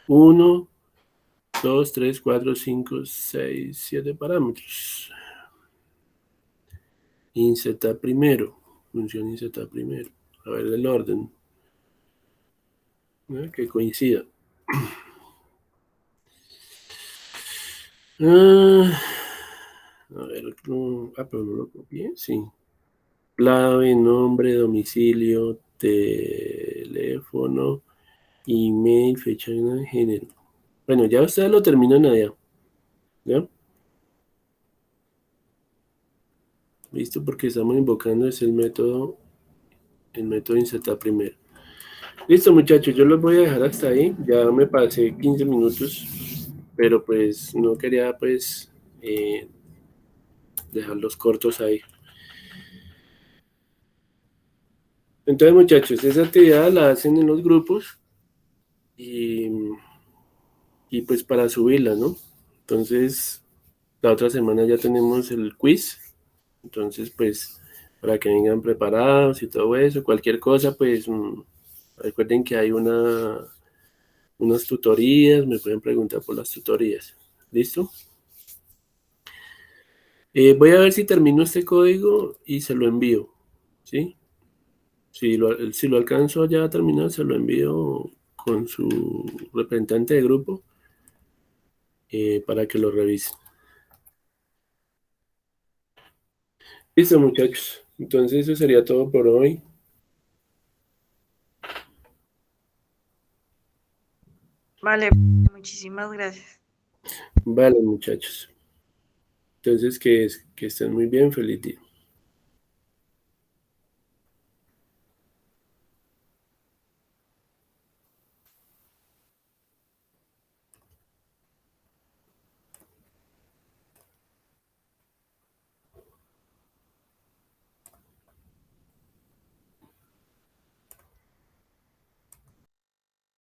1, 2, 3, 4, 5, 6, 7 parámetros. Insertar primero. Función insertar primero. A ver el orden. Que coincida. A ver, pero no lo copié, sí. Clave, nombre, domicilio, teléfono, email, fecha de género. Bueno, ya ustedes lo terminan allá. ¿Ya? Listo, porque estamos invocando es el método insertar primero. Listo, muchachos, yo los voy a dejar hasta ahí. Ya me pasé 15 minutos, pero pues no quería pues dejarlos cortos ahí. Entonces, muchachos, esa actividad la hacen en los grupos y y pues para subirla, ¿no? Entonces, la otra semana ya tenemos el quiz, entonces pues para que vengan preparados y todo eso, cualquier cosa, pues recuerden que hay unas tutorías, me pueden preguntar por las tutorías. ¿Listo? Voy a ver si termino este código y se lo envío, ¿sí? Si lo alcanzo ya a terminar, se lo envío con su representante de grupo para que lo revisen. Listo, muchachos. Entonces eso sería todo por hoy. Vale, muchísimas gracias. Vale, muchachos. Entonces que estén muy bien. Feliz día.